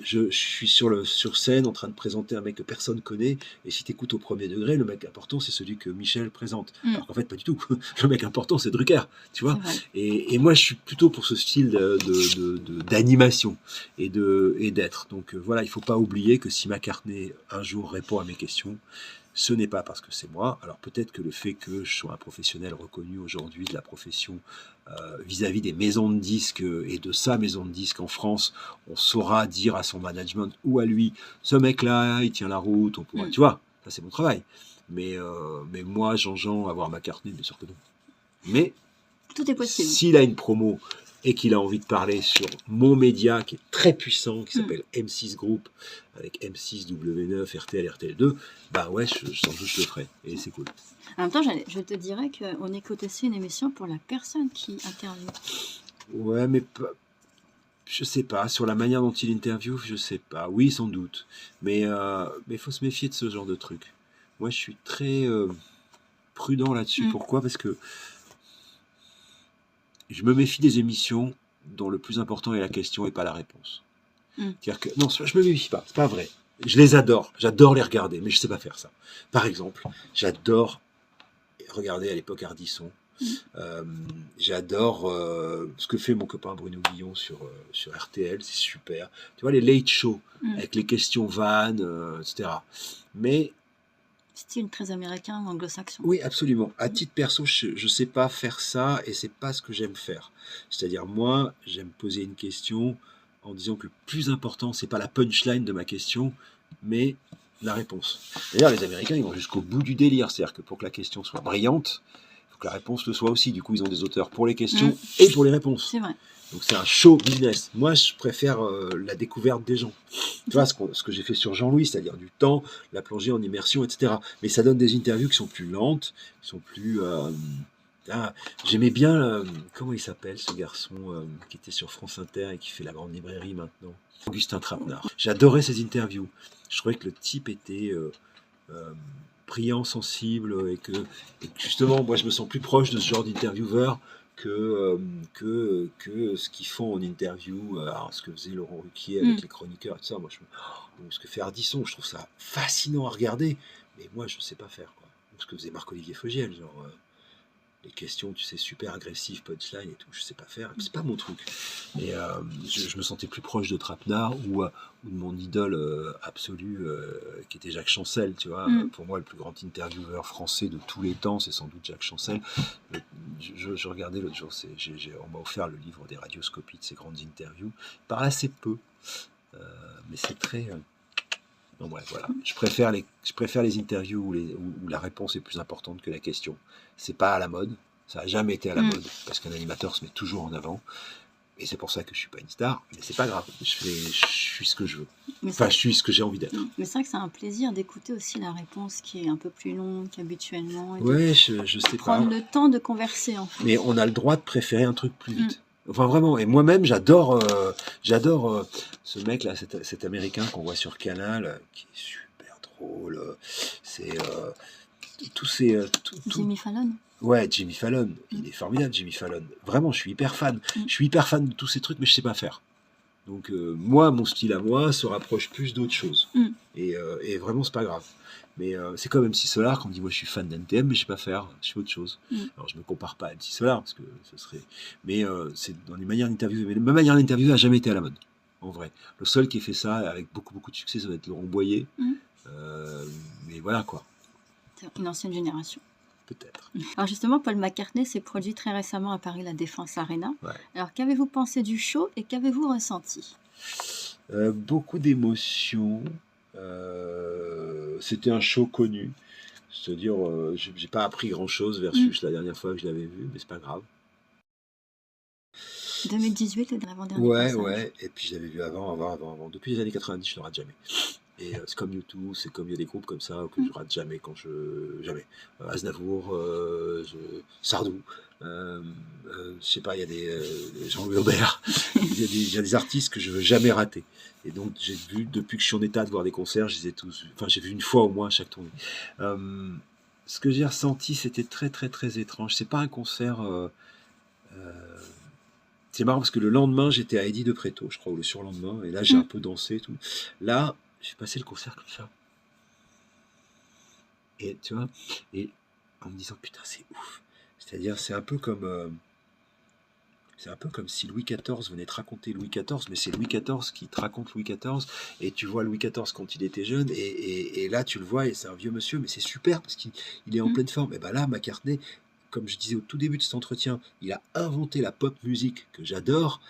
je suis sur scène en train de présenter un mec que personne connaît, et si tu écoutes au premier degré, le mec important c'est celui que Michel présente. Alors qu'en fait pas du tout. Le mec important c'est Drucker, tu vois. Et moi je suis plutôt pour ce style d'animation et d'être. Donc voilà, il faut pas oublier que si McCartney un jour répond à mes questions, ce n'est pas parce que c'est moi. Alors peut-être que le fait que je sois un professionnel reconnu aujourd'hui de la profession vis-à-vis des maisons de disques et de sa maison de disques en France, on saura dire à son management ou à lui, ce mec-là, il tient la route, on pourra, tu vois, ça c'est mon travail. Mais moi, Jean-Jean, avoir McCartney, bien sûr que non. Mais
tout est possible.
S'il a une promo et qu'il a envie de parler sur mon média qui est très puissant, qui s'appelle M6 Group, avec M6, W9, RTL, RTL2, bah ouais, sans doute je le ferai, et c'est cool.
En même temps, je te dirais qu'on écoute aussi une émission pour la personne qui interviewe.
Ouais, mais je sais pas, sur la manière dont il interviewe, je sais pas, oui, sans doute, mais faut se méfier de ce genre de truc. Moi, je suis très prudent là-dessus. Pourquoi ? Parce que je me méfie des émissions dont le plus important est la question et pas la réponse. C'est-à-dire que, non, je me méfie pas, c'est pas vrai. Je les adore, j'adore les regarder, mais je sais pas faire ça. Par exemple, j'adore regarder à l'époque Ardisson. J'adore ce que fait mon copain Bruno Guillon sur RTL, c'est super. Tu vois, les late shows, avec les questions vannes, etc. Mais...
style très américain ou anglo-saxon.
Oui, absolument. À titre perso, je sais pas faire ça et c'est pas ce que j'aime faire. C'est-à-dire, moi, j'aime poser une question en disant que le plus important, c'est pas la punchline de ma question, mais la réponse. D'ailleurs, les Américains, ils vont jusqu'au bout du délire. C'est-à-dire que pour que la question soit brillante, il faut que la réponse le soit aussi. Du coup, ils ont des auteurs pour les questions et pour les réponses.
C'est vrai.
Donc c'est un show business. Moi, je préfère la découverte des gens. Tu vois, ce que j'ai fait sur Jean-Louis, c'est-à-dire du temps, la plongée en immersion, etc. Mais ça donne des interviews qui sont plus lentes, qui sont plus... j'aimais bien... comment il s'appelle, ce garçon qui était sur France Inter et qui fait la grande librairie maintenant ? Augustin Trapenard. J'adorais ses interviews. Je trouvais que le type était... brillant, sensible, et que justement, moi, je me sens plus proche de ce genre d'intervieweur que ce qu'ils font en interview, ce que faisait Laurent Ruquier avec les chroniqueurs et tout ça. Moi, ce que fait Ardisson, je trouve ça fascinant à regarder, mais moi, je ne sais pas faire, quoi. Ce que faisait Marc-Olivier Fogiel, genre les questions, tu sais, super agressives, punchline et tout, je sais pas faire, c'est pas mon truc. Et je me sentais plus proche de Trapenard ou de mon idole absolue qui était Jacques Chancel, tu vois. Pour moi, le plus grand intervieweur français de tous les temps, c'est sans doute Jacques Chancel. Je regardais l'autre jour, on m'a offert le livre des radioscopies de ses grandes interviews. Il parle assez peu, mais c'est très... Donc ouais, voilà. Je préfère les interviews où la réponse est plus importante que la question. C'est pas à la mode, ça n'a jamais été à la mode, parce qu'un animateur se met toujours en avant. Et c'est pour ça que je suis pas une star, mais c'est pas grave. Je suis ce que je veux. Enfin, je suis ce que j'ai envie d'être.
Mais c'est vrai que c'est un plaisir d'écouter aussi la réponse qui est un peu plus longue qu'habituellement.
Ouais, je sais pas.
Prendre le temps de converser, en fait.
Mais on a le droit de préférer un truc plus vite. Enfin, vraiment. Et moi-même, j'adore ce mec-là, cet Américain qu'on voit sur Canal, qui est super drôle. C'est tous ces...
Jimmy Fallon.
Ouais, Jimmy Fallon. Il est formidable, Jimmy Fallon. Vraiment, je suis hyper fan. Je suis hyper fan de tous ces trucs, mais je sais pas faire. Donc, moi, mon style à moi se rapproche plus d'autres choses. Et vraiment, c'est pas grave. Mais c'est comme MC Solar, quand on me dit, moi, je suis fan d'NTM, mais je sais pas faire. Je fais autre chose. Alors, je me compare pas à MC Solar, parce que ce serait... Mais c'est dans les manières d'interviewer. Mais ma manière d'interviewer n'a jamais été à la mode, en vrai. Le seul qui ait fait ça avec beaucoup, beaucoup de succès, ça doit être Laurent Boyer. Mais voilà, quoi.
C'est une ancienne génération.
Peut-être.
Alors justement, Paul McCartney s'est produit très récemment à Paris, la Défense Arena.
Ouais.
Alors qu'avez-vous pensé du show et qu'avez-vous ressenti ?
Beaucoup d'émotions. C'était un show connu. C'est-à-dire, j'ai pas appris grand-chose versus la dernière fois que je l'avais vu, mais c'est pas grave.
2018, l'avant-dernier passage.
Ouais. Et puis je l'avais vu avant. Depuis les années 90, je ne rate jamais. Et c'est comme YouTube, c'est comme il y a des groupes comme ça que je rate jamais jamais. Aznavour, Sardou, je sais pas, il y a des Jean-Louis Aubert, il y a des artistes que je veux jamais rater. Et donc j'ai vu, depuis que je suis en état de voir des concerts, je les ai tous, enfin j'ai vu une fois au moins chaque tournée. Ce que j'ai ressenti, c'était très très très étrange. C'est pas un concert Euh, c'est marrant parce que le lendemain, j'étais à Eddie de Préto, je crois, ou le surlendemain, et là, j'ai un peu dansé et tout. Là, j'ai passé le concert comme ça. Et tu vois, et en me disant, putain, c'est ouf. C'est-à-dire, c'est un peu comme si Louis XIV venait te raconter Louis XIV, mais c'est Louis XIV qui te raconte Louis XIV, et tu vois Louis XIV quand il était jeune, et là tu le vois, et c'est un vieux monsieur, mais c'est super parce qu'il est en pleine forme. Et ben là, McCartney, comme je disais au tout début de cet entretien, il a inventé la pop musique que j'adore,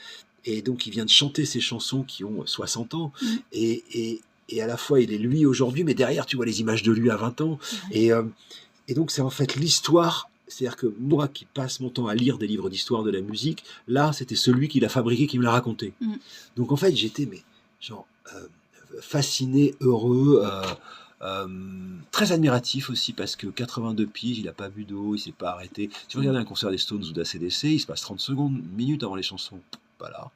et donc il vient de chanter ces chansons qui ont 60 ans, et à la fois il est lui aujourd'hui, mais derrière tu vois les images de lui à 20 ans, et, et donc c'est en fait l'histoire. C'est-à-dire que moi qui passe mon temps à lire des livres d'histoire de la musique, là c'était celui qui l'a fabriqué qui me l'a raconté. Donc en fait j'étais genre fasciné, heureux, très admiratif aussi parce que 82 piges, il n'a pas bu d'eau, il s'est pas arrêté. Si vous regardez un concert des Stones ou d'ACDC, il se passe 30 secondes, une minute avant les chansons. Voilà.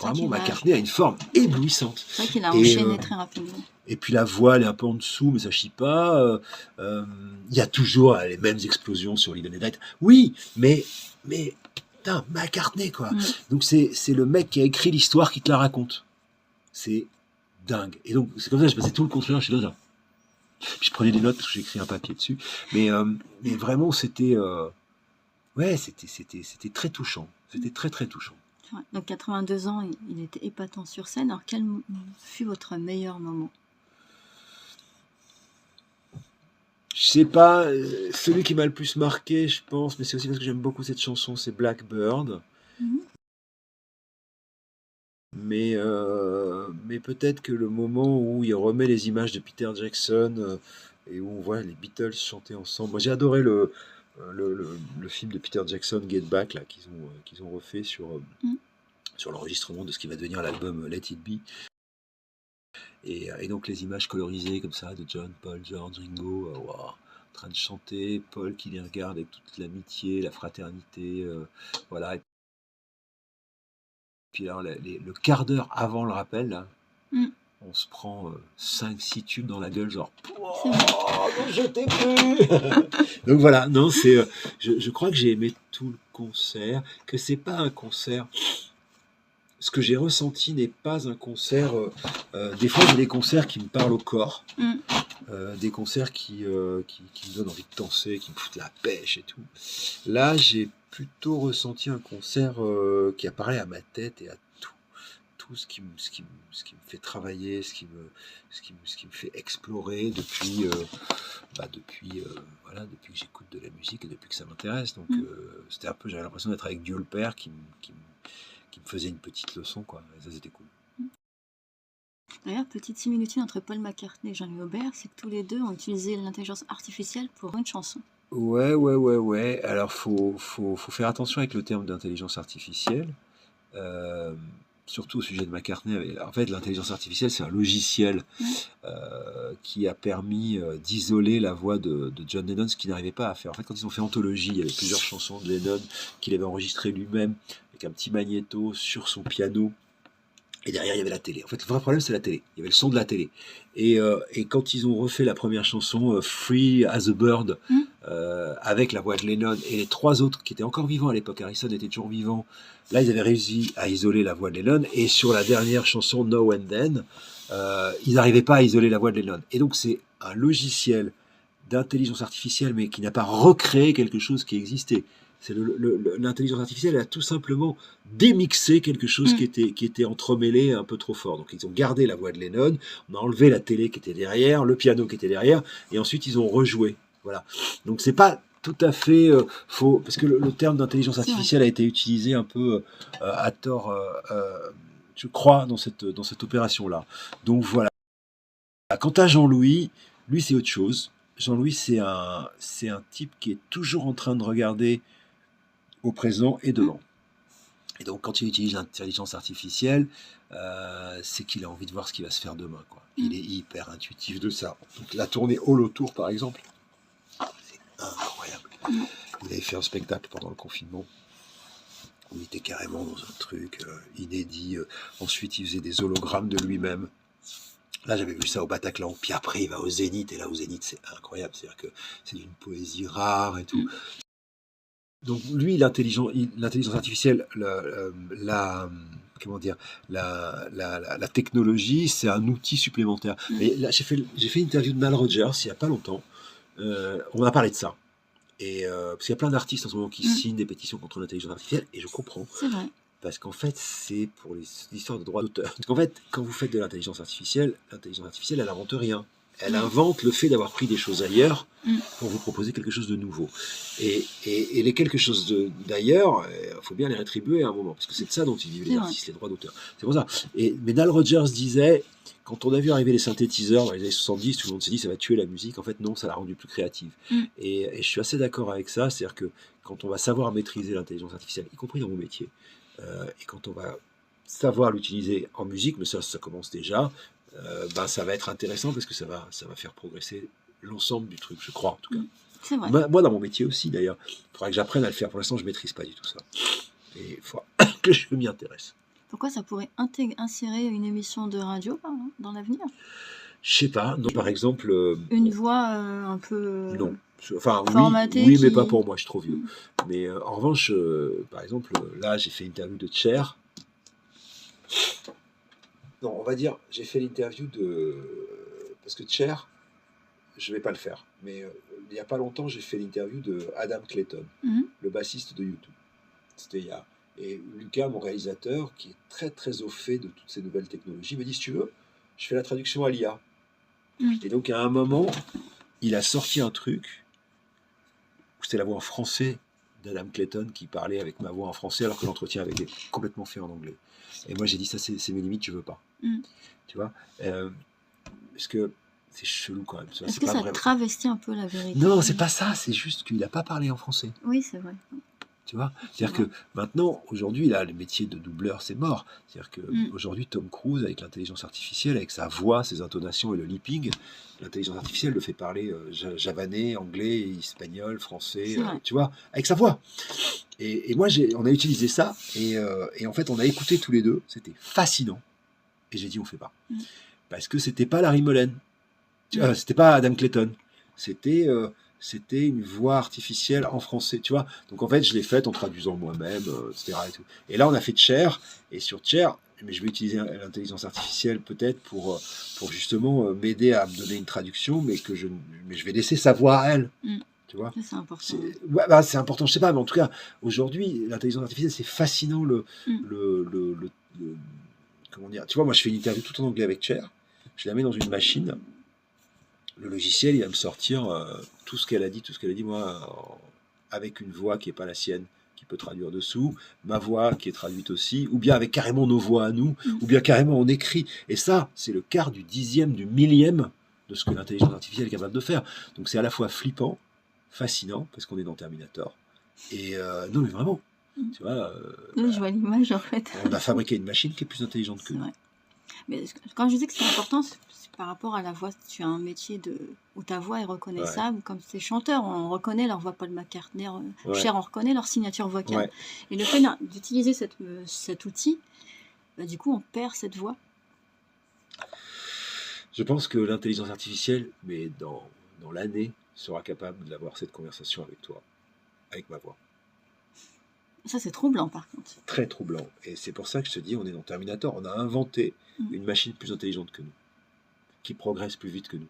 Vraiment, McCartney a une forme éblouissante.
C'est vrai qu'il a enchaîné très rapidement.
Et puis la voix, elle est un peu en dessous, mais ça chie pas. Il y a toujours les mêmes explosions sur Live and Night. Oui, mais putain, McCartney, quoi. Donc c'est le mec qui a écrit l'histoire qui te la raconte. C'est dingue. Et donc c'est comme ça que je passais tout le concert chez là. Puis je prenais des notes parce que j'ai écrit un papier dessus. Mais vraiment, c'était c'était très touchant. C'était très très touchant.
Ouais, donc 82 ans, il était épatant sur scène. Alors quel fut votre meilleur moment?
Je sais pas, celui qui m'a le plus marqué, je pense, mais c'est aussi parce que j'aime beaucoup cette chanson, c'est Blackbird. Mais peut-être que le moment où il remet les images de Peter Jackson et où on voit les Beatles chanter ensemble. Moi, j'ai adoré le film de Peter Jackson, Get Back, là, qu'ils ont refait sur l'enregistrement de ce qui va devenir l'album Let It Be. Et donc les images colorisées comme ça de John, Paul, George, Ringo, en train de chanter, Paul qui les regarde avec toute l'amitié, la fraternité, voilà. Et puis alors le quart d'heure avant le rappel, là, on se prend 5-6 tubes dans la gueule, genre oh, non, je t'ai plus. Donc voilà, non, c'est je crois que j'ai aimé tout le concert, que c'est pas un concert. Ce que j'ai ressenti n'est pas un concert. Des fois, j'ai des concerts qui me parlent au corps, des concerts qui me donnent envie de danser, qui me foutent la pêche et tout. Là, j'ai plutôt ressenti un concert qui a parlé à ma tête et à tout ce qui me fait travailler, ce qui me fait explorer depuis voilà, depuis que j'écoute de la musique et depuis que ça m'intéresse. Donc c'était un peu, j'avais l'impression d'être avec Dieu le Père qui me faisait une petite leçon, quoi. Et ça, c'était cool.
D'ailleurs, petite similitude entre Paul McCartney et Jean-Louis Aubert, c'est que tous les deux ont utilisé l'intelligence artificielle pour une chanson.
Ouais. Alors, faut faire attention avec le terme d'intelligence artificielle. Surtout au sujet de McCartney. En fait, l'intelligence artificielle, c'est un logiciel qui a permis d'isoler la voix de John Lennon, ce qu'il n'arrivait pas à faire. En fait, quand ils ont fait Anthologie, il y avait plusieurs chansons de Lennon qu'il avait enregistrées lui-même avec un petit magnéto sur son piano. Et derrière, il y avait la télé. En fait, le vrai problème, c'est la télé. Il y avait le son de la télé. Et quand ils ont refait la première chanson, Free as a Bird, avec la voix de Lennon, et les trois autres qui étaient encore vivants à l'époque, Harrison était toujours vivant, là, ils avaient réussi à isoler la voix de Lennon. Et sur la dernière chanson, Now and Then, ils n'arrivaient pas à isoler la voix de Lennon. Et donc, c'est un logiciel d'intelligence artificielle, mais qui n'a pas recréé quelque chose qui existait. C'est l'intelligence artificielle, elle a tout simplement démixé quelque chose qui était entremêlé un peu trop fort. Donc ils ont gardé la voix de Lennon, on a enlevé la télé qui était derrière, le piano qui était derrière, et ensuite ils ont rejoué. Voilà. Donc c'est pas tout à fait faux, parce que le terme d'intelligence artificielle a été utilisé un peu à tort, je crois, dans cette opération-là. Donc voilà. Quant à Jean-Louis, lui c'est autre chose. Jean-Louis c'est un type qui est toujours en train de regarder au présent et devant. Et donc, quand il utilise l'intelligence artificielle, c'est qu'il a envie de voir ce qui va se faire demain, quoi. Il est hyper intuitif de ça. Donc, la tournée Holo Tour, par exemple, c'est incroyable. Il avait fait un spectacle pendant le confinement où il était carrément dans un truc inédit. Ensuite, il faisait des hologrammes de lui-même. Là, j'avais vu ça au Bataclan. Puis après, il va au Zénith. Et là, au Zénith, c'est incroyable. C'est-à-dire que c'est d'une poésie rare et tout. Donc lui, l'intelligence artificielle, comment dire, la technologie, c'est un outil supplémentaire. Mais là, j'ai fait une interview de Nile Rodgers il n'y a pas longtemps. On a parlé de ça. Et parce qu'il y a plein d'artistes en ce moment qui signent des pétitions contre l'intelligence artificielle, et je comprends.
C'est vrai.
Parce qu'en fait, c'est pour les histoires de droits d'auteur. Parce qu'en fait, quand vous faites de l'intelligence artificielle, elle n'invente rien. Elle invente le fait d'avoir pris des choses ailleurs pour vous proposer quelque chose de nouveau. Et les quelque chose d'ailleurs, il faut bien les rétribuer à un moment, parce que c'est de ça dont ils vivent les artistes, les droits d'auteur. C'est pour ça. Mais Nile Rodgers disait, quand on a vu arriver les synthétiseurs dans les années 70, tout le monde s'est dit ça va tuer la musique. En fait, non, ça l'a rendue plus créative. Et je suis assez d'accord avec ça. C'est-à-dire que quand on va savoir maîtriser l'intelligence artificielle, y compris dans mon métier, et quand on va savoir l'utiliser en musique, mais ça commence déjà, ça va être intéressant parce que ça va faire progresser l'ensemble du truc, je crois en tout cas.
C'est vrai.
Moi, dans mon métier aussi d'ailleurs, il faudra que j'apprenne à le faire. Pour l'instant, je ne maîtrise pas du tout ça. Et il faut que je m'y intéresse.
Pourquoi ça pourrait insérer une émission de radio dans l'avenir?
Je sais pas. Non, par exemple.
Une voix un peu.
Non. Enfin,
formatée.
Oui, mais pas pour moi, je suis trop vieux. Mais en revanche, par exemple, là, j'ai fait une interview de Cher. Non, on va dire, j'ai fait l'interview de. Parce que Cher, je vais pas le faire. Mais il n'y a pas longtemps, j'ai fait l'interview de Adam Clayton, le bassiste de U2. C'était il y a. Et Lucas, mon réalisateur, qui est très très au fait de toutes ces nouvelles technologies, me dit si tu veux, je fais la traduction à l'IA. Et donc à un moment, il a sorti un truc où c'était la voix en français d'Adam Clayton qui parlait avec ma voix en français alors que l'entretien avait été complètement fait en anglais. Et moi j'ai dit ça c'est mes limites, je veux pas. Tu vois, parce que c'est chelou quand même.
Est-ce que ça travestit un peu la vérité?
Non, c'est pas ça, c'est juste qu'il n'a pas parlé en français.
Oui, c'est vrai.
Tu vois, c'est-à-dire que maintenant, aujourd'hui, là, le métier de doubleur, c'est mort. C'est-à-dire que aujourd'hui, Tom Cruise, avec l'intelligence artificielle, avec sa voix, ses intonations et le leaping, l'intelligence artificielle le fait parler javanais, anglais, espagnol, français, tu vois, avec sa voix. Et moi, on a utilisé ça, et en fait, on a écouté tous les deux, c'était fascinant. Et j'ai dit, on fait pas. Parce que c'était pas Larry Mullen, c'était pas Adam Clayton, c'était une voix artificielle en français, tu vois. Donc en fait, je l'ai faite en traduisant moi-même, etc. Et là, on a fait Cher, et sur Cher, mais je vais utiliser l'intelligence artificielle peut-être pour justement m'aider à me donner une traduction, mais je vais laisser sa voix à elle. Tu vois,
c'est important.
C'est important, je sais pas, mais en tout cas, aujourd'hui, l'intelligence artificielle, c'est fascinant comment dire. Tu vois, moi, je fais une interview tout en anglais avec Cher, je la mets dans une machine. Le logiciel, il va me sortir tout ce qu'elle a dit, moi, avec une voix qui n'est pas la sienne, qui peut traduire dessous, ma voix qui est traduite aussi, ou bien avec carrément nos voix à nous, ou bien carrément en écrit. Et ça, c'est le quart du dixième, du millième de ce que l'intelligence artificielle est capable de faire. Donc c'est à la fois flippant, fascinant, parce qu'on est dans Terminator. Et non, mais vraiment, tu vois.
Je vois l'image, en fait.
On a fabriqué une machine qui est plus intelligente que nous.
Vrai. Mais quand je dis que c'est important, c'est par rapport à la voix. Tu as un métier où ta voix est reconnaissable, comme ces chanteurs, on reconnaît leur voix. Paul McCartney, Cher, on reconnaît leur signature vocale. Et le fait d'utiliser cet outil, du coup, on perd cette voix.
Je pense que l'intelligence artificielle, mais dans l'année, sera capable d'avoir cette conversation avec toi, avec ma voix.
Ça, c'est troublant, par contre.
Très troublant. Et c'est pour ça que je te dis, on est dans Terminator. On a inventé une machine plus intelligente que nous, qui progresse plus vite que nous.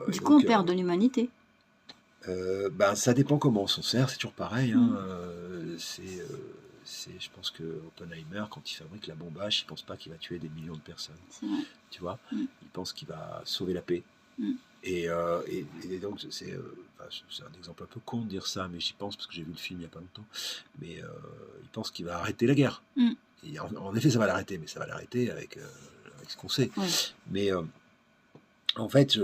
Du coup, on perd de l'humanité.
Ça dépend comment on s'en sert. C'est toujours pareil. Je pense que Oppenheimer, quand il fabrique la bombe H, il pense pas qu'il va tuer des millions de personnes.
C'est vrai.
Tu vois, il pense qu'il va sauver la paix. Et donc, c'est un exemple un peu con de dire ça, mais j'y pense parce que j'ai vu le film il n'y a pas longtemps. Mais il pense qu'il va arrêter la guerre. Et en effet, ça va l'arrêter, mais ça va l'arrêter avec ce qu'on sait. Mais en fait,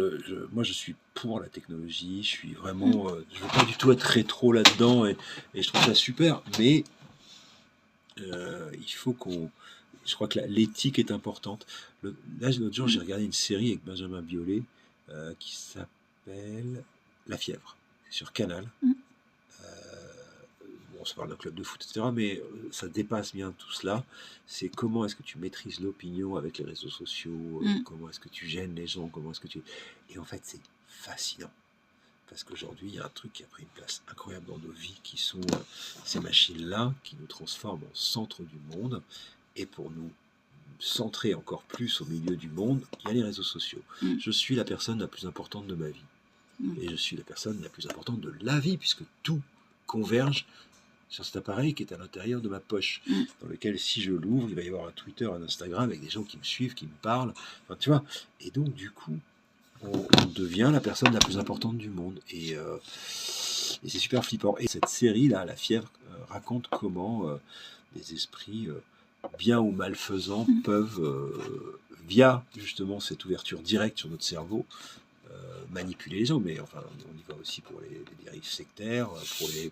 moi, je suis pour la technologie. Je suis vraiment, je veux pas du tout être rétro là-dedans, et je trouve ça super. Mais il faut je crois que l'éthique est importante. L'autre jour, j'ai regardé une série avec Benjamin Biolay qui s'appelle La Fièvre, sur Canal. On se parle d'un club de foot, etc. Mais ça dépasse bien tout cela. C'est comment est-ce que tu maîtrises l'opinion avec les réseaux sociaux, comment est-ce que tu gênes les gens, comment est-ce que tu... Et en fait, c'est fascinant. parce qu'aujourd'hui, il y a un truc qui a pris une place incroyable dans nos vies, qui sont ces machines-là, qui nous transforment en centre du monde. Et pour nous centrer encore plus au milieu du monde, il y a les réseaux sociaux. Je suis la personne la plus importante de ma vie. Et je suis la personne la plus importante de la vie, puisque tout converge sur cet appareil qui est à l'intérieur de ma poche, dans lequel, si je l'ouvre, il va y avoir un Twitter, un Instagram, avec des gens qui me suivent, qui me parlent, enfin, tu vois. Et donc, du coup, on devient la personne la plus importante du monde. Et c'est super flippant. Et cette série-là, La Fièvre, raconte comment des esprits bien ou malfaisants peuvent, via justement cette ouverture directe sur notre cerveau, manipuler les gens. Mais enfin, on y va aussi pour les dérives sectaires,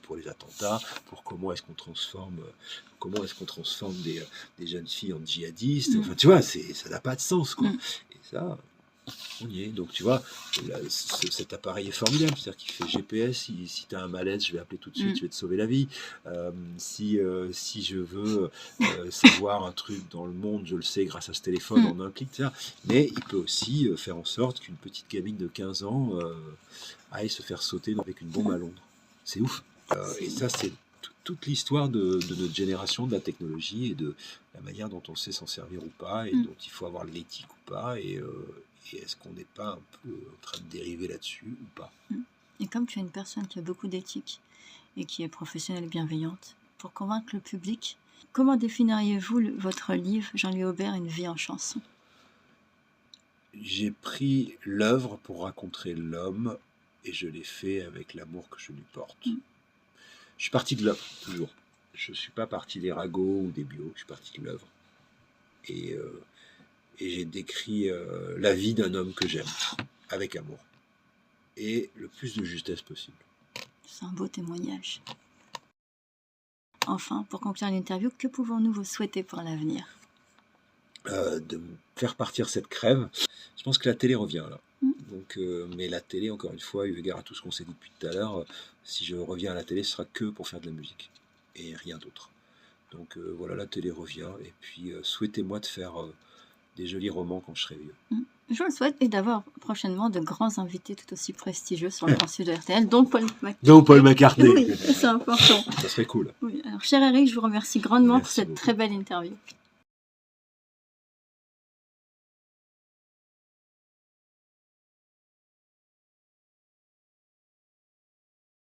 pour les attentats, pour comment est-ce qu'on transforme des jeunes filles en djihadistes. Enfin, tu vois, ça n'a pas de sens, quoi. Et ça, on y est. Donc, tu vois, cet appareil est formidable. C'est-à-dire qu'il fait GPS. Si tu as un malaise, je vais appeler tout de suite, je vais te sauver la vie. Si je veux savoir un truc dans le monde, je le sais grâce à ce téléphone en un clic, etc. Mais il peut aussi faire en sorte qu'une petite gamine de 15 ans aille se faire sauter avec une bombe à Londres. C'est ouf. Et ça, c'est toute l'histoire de notre génération, de la technologie et de la manière dont on sait s'en servir ou pas, et dont il faut avoir l'éthique ou pas, et est-ce qu'on n'est pas un peu en train de dériver là-dessus ou pas.
Et comme tu es une personne qui a beaucoup d'éthique et qui est professionnelle et bienveillante, pour convaincre le public, comment définiriez-vous votre livre, Jean-Louis Aubert, Une vie en chanson?
J'ai pris l'œuvre pour raconter l'homme, et je l'ai fait avec l'amour que je lui porte. Je suis parti de l'œuvre, toujours. Je ne suis pas parti des ragots ou des bio, je suis parti de l'œuvre. Et j'ai décrit la vie d'un homme que j'aime, avec amour. Et le plus de justesse possible.
C'est un beau témoignage. Enfin, pour conclure l'interview, que pouvons-nous vous souhaiter pour l'avenir?
De faire partir cette crève. Je pense que la télé revient là. Donc, mais la télé, encore une fois, eu égard à tout ce qu'on s'est dit depuis tout à l'heure, si je reviens à la télé, ce sera que pour faire de la musique et rien d'autre. Donc voilà, la télé revient, et puis souhaitez-moi de faire des jolis romans quand je serai vieux.
Je vous le souhaite, et d'avoir prochainement de grands invités tout aussi prestigieux sur le grand sud de RTL, dont Paul McCartney.
Donc Paul McCartney.
Oui, c'est important.
Ça serait cool.
Oui. Alors, cher Eric, je vous remercie grandement
Merci
pour cette
beaucoup.
très belle interview.